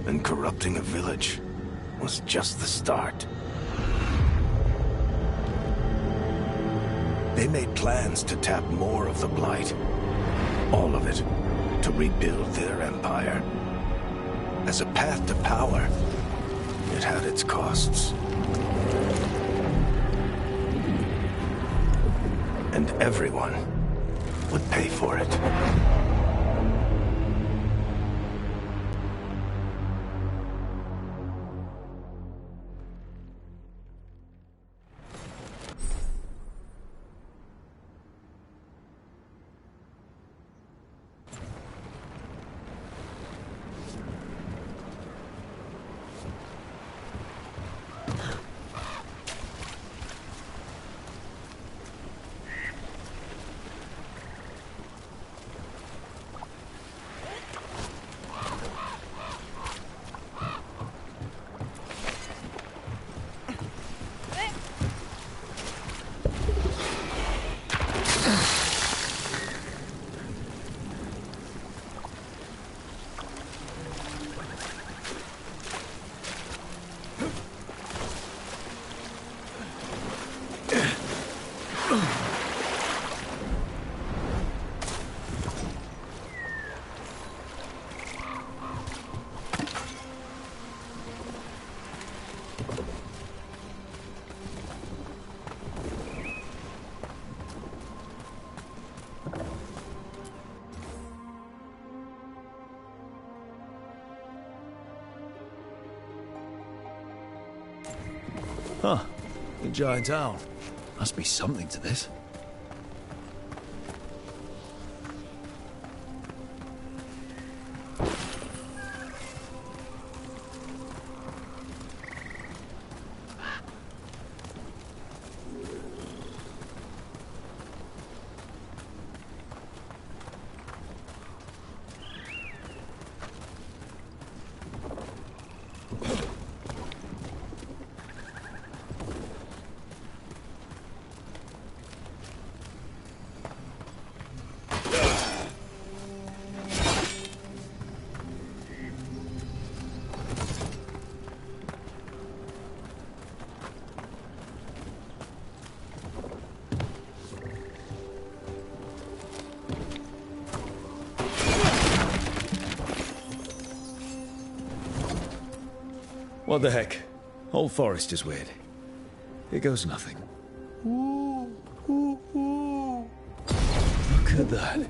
and corrupting a village was just the start. They made plans to tap more of the Blight, all of it, to rebuild their empire. As a path to power, it had its costs. And everyone would pay for it. Huh. A giant town. Must be something to this. What the heck? Whole forest is weird. Here goes nothing. Look at that.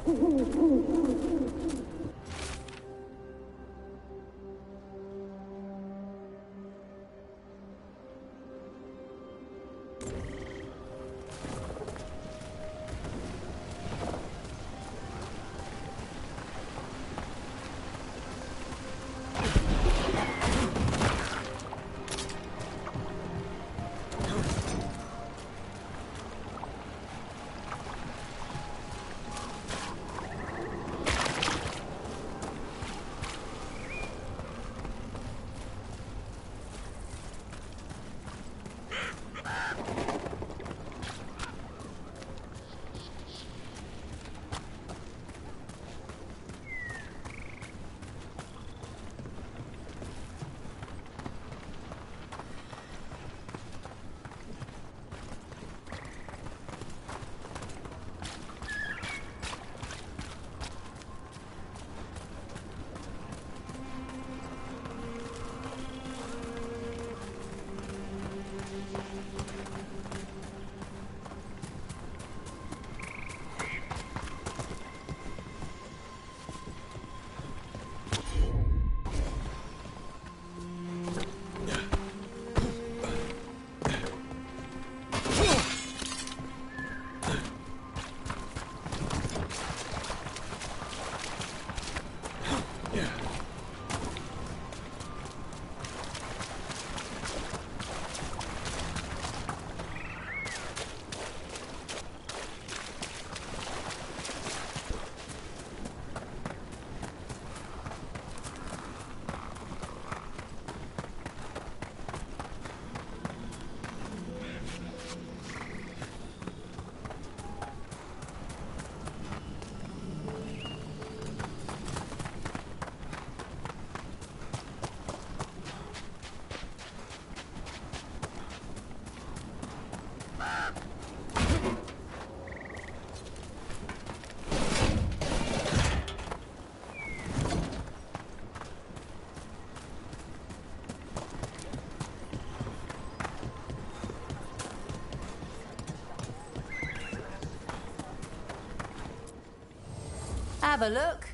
Have a look.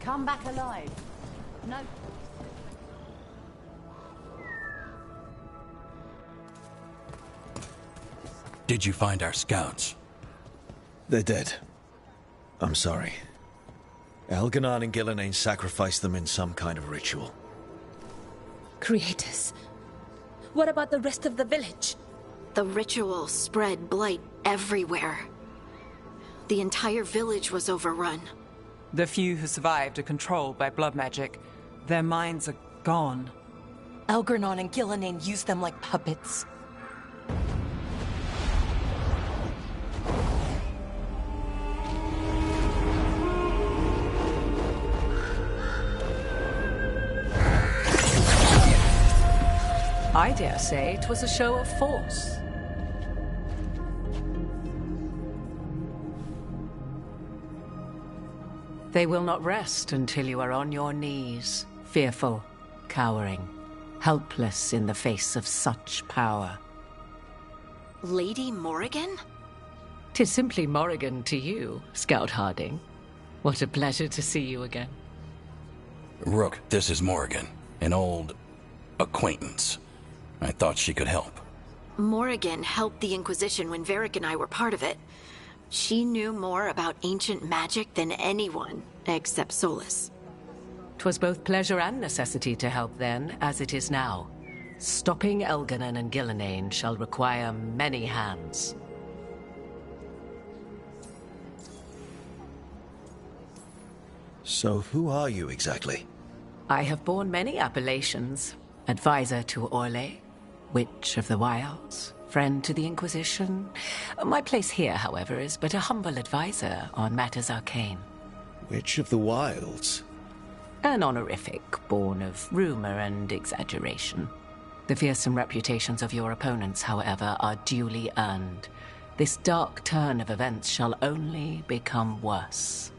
Come back alive. No. Did you find our scouts? They're dead. I'm sorry. Elganon and Gillenane sacrificed them in some kind of ritual. Creators. What about the rest of the village? The ritual spread blight everywhere. The entire village was overrun. The few who survived are controlled by blood magic. Their minds are gone. Elganon and Gillenane used them like puppets. I dare say it was a show of force. They will not rest until you are on your knees, fearful, cowering, helpless in the face of such power. Lady Morrigan? 'Tis simply Morrigan to you, Scout Harding. What a pleasure to see you again. Rook, this is Morrigan, an old acquaintance. I thought she could help. Morrigan helped the Inquisition when Varric and I were part of it. She knew more about ancient magic than anyone, except Solus. 'Twas both pleasure and necessity to help then, as it is now. Stopping Elganon and Gillenane shall require many hands. So who are you exactly? I have borne many appellations. Advisor to Orlais, Witch of the Wilds, friend to the Inquisition. My place here, however, is but a humble advisor on matters arcane. Witch of the Wilds? An honorific born of rumor and exaggeration. The fearsome reputations of your opponents, however, are duly earned. This dark turn of events shall only become worse.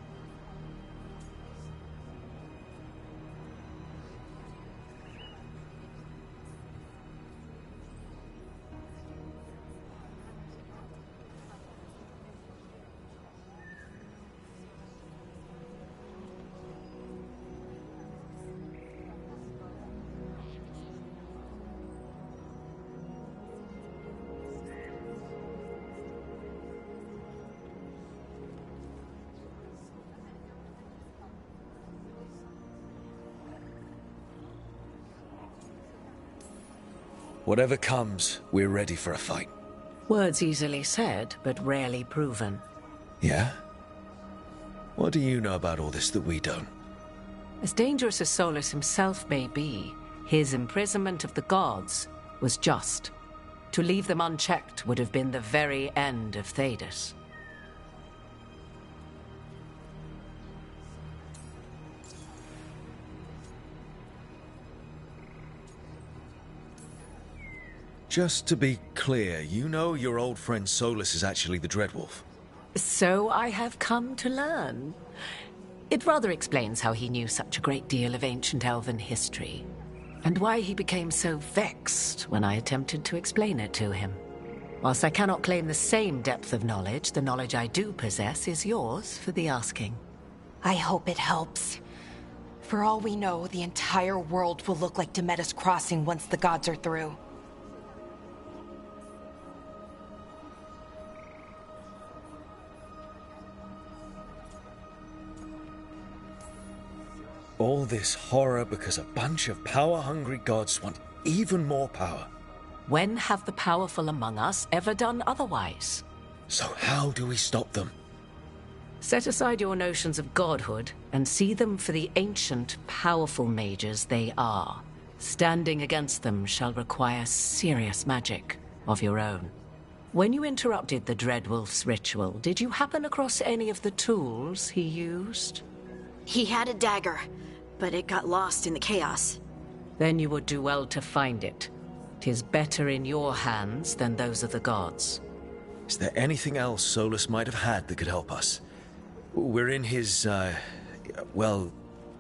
Whatever comes, we're ready for a fight. Words easily said, but rarely proven. Yeah? What do you know about all this that we don't? As dangerous as Solus himself may be, his imprisonment of the gods was just. To leave them unchecked would have been the very end of Thedas. Just to be clear, you know your old friend Solus is actually the Dreadwolf. So I have come to learn. It rather explains how he knew such a great deal of ancient elven history, and why he became so vexed when I attempted to explain it to him. Whilst I cannot claim the same depth of knowledge, the knowledge I do possess is yours for the asking. I hope it helps. For all we know, the entire world will look like Demetus Crossing once the gods are through. All this horror because a bunch of power-hungry gods want even more power. When have the powerful among us ever done otherwise? So how do we stop them? Set aside your notions of godhood and see them for the ancient, powerful mages they are. Standing against them shall require serious magic of your own. When you interrupted the Dreadwolf's ritual, did you happen across any of the tools he used? He had a dagger, but it got lost in the chaos. Then you would do well to find it. 'Tis better in your hands than those of the gods. Is there anything else Solus might have had that could help us? We're in his, well,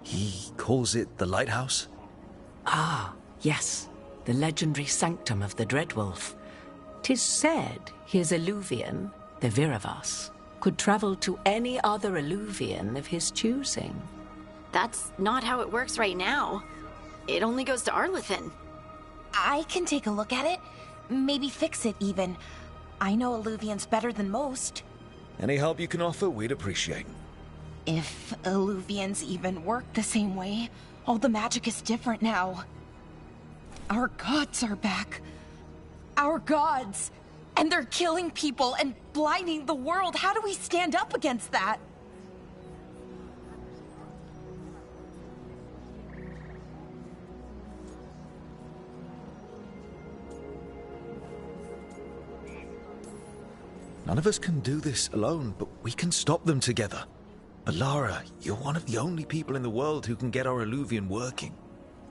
he calls it the lighthouse? Ah, yes. The legendary sanctum of the Dreadwolf. 'Tis said his Illuvian, the Viravas, could travel to any other Illuvian of his choosing. That's not how it works right now. It only goes to Arlethan. I can take a look at it. Maybe fix it, even. I know Illuvians better than most. Any help you can offer, we'd appreciate. If Illuvians even work the same way, all the magic is different now. Our gods are back. Our gods! And they're killing people and blinding the world. How do we stand up against that? None of us can do this alone, but we can stop them together. Alara, you're one of the only people in the world who can get our Illuvian working.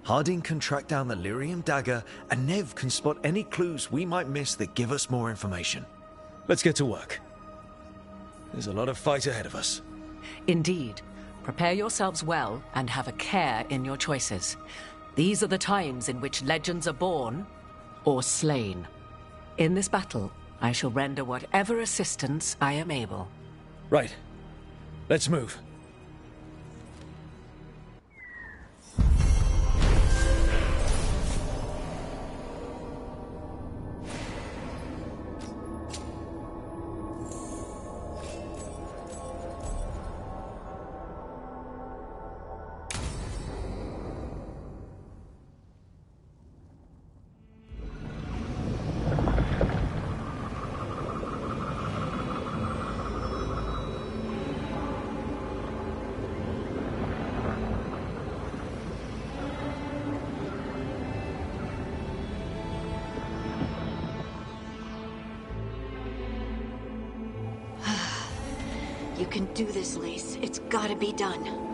Harding can track down the Lyrium dagger, and Nev can spot any clues we might miss that give us more information. Let's get to work. There's a lot of fight ahead of us. Indeed. Prepare yourselves well and have a care in your choices. These are the times in which legends are born or slain. In this battle, I shall render whatever assistance I am able. Right. Let's move. You can do this, Lace. It's gotta be done.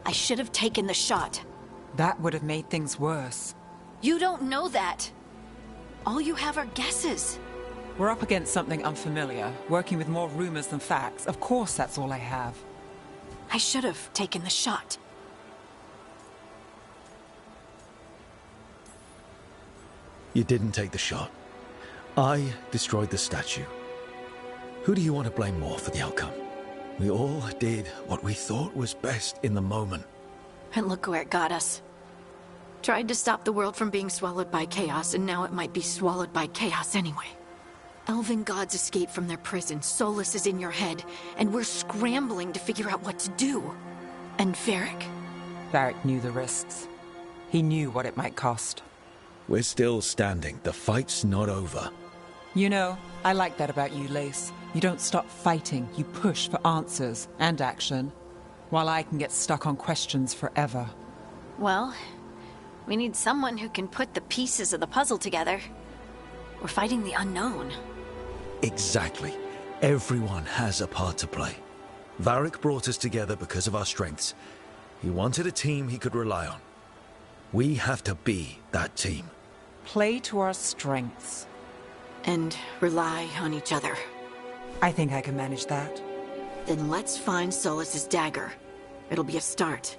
I should have taken the shot. That would have made things worse. You don't know that. All you have are guesses. We're up against something unfamiliar, working with more rumors than facts. Of course that's all I have. I should have taken the shot. You didn't take the shot. I destroyed the statue. Who do you want to blame more for the outcome? We all did what we thought was best in the moment. And look where it got us. Tried to stop the world from being swallowed by chaos, and now it might be swallowed by chaos anyway. Elven gods escaped from their prison, Solus is in your head, and we're scrambling to figure out what to do. And Varric? Varric knew the risks. He knew what it might cost. We're still standing. The fight's not over. You know, I like that about you, Lace. You don't stop fighting. You push for answers and action, while I can get stuck on questions forever. Well, we need someone who can put the pieces of the puzzle together. We're fighting the unknown. Exactly. Everyone has a part to play. Varric brought us together because of our strengths. He wanted a team he could rely on. We have to be that team. Play to our strengths. And rely on each other. I think I can manage that. Then let's find Solus's dagger. It'll be a start.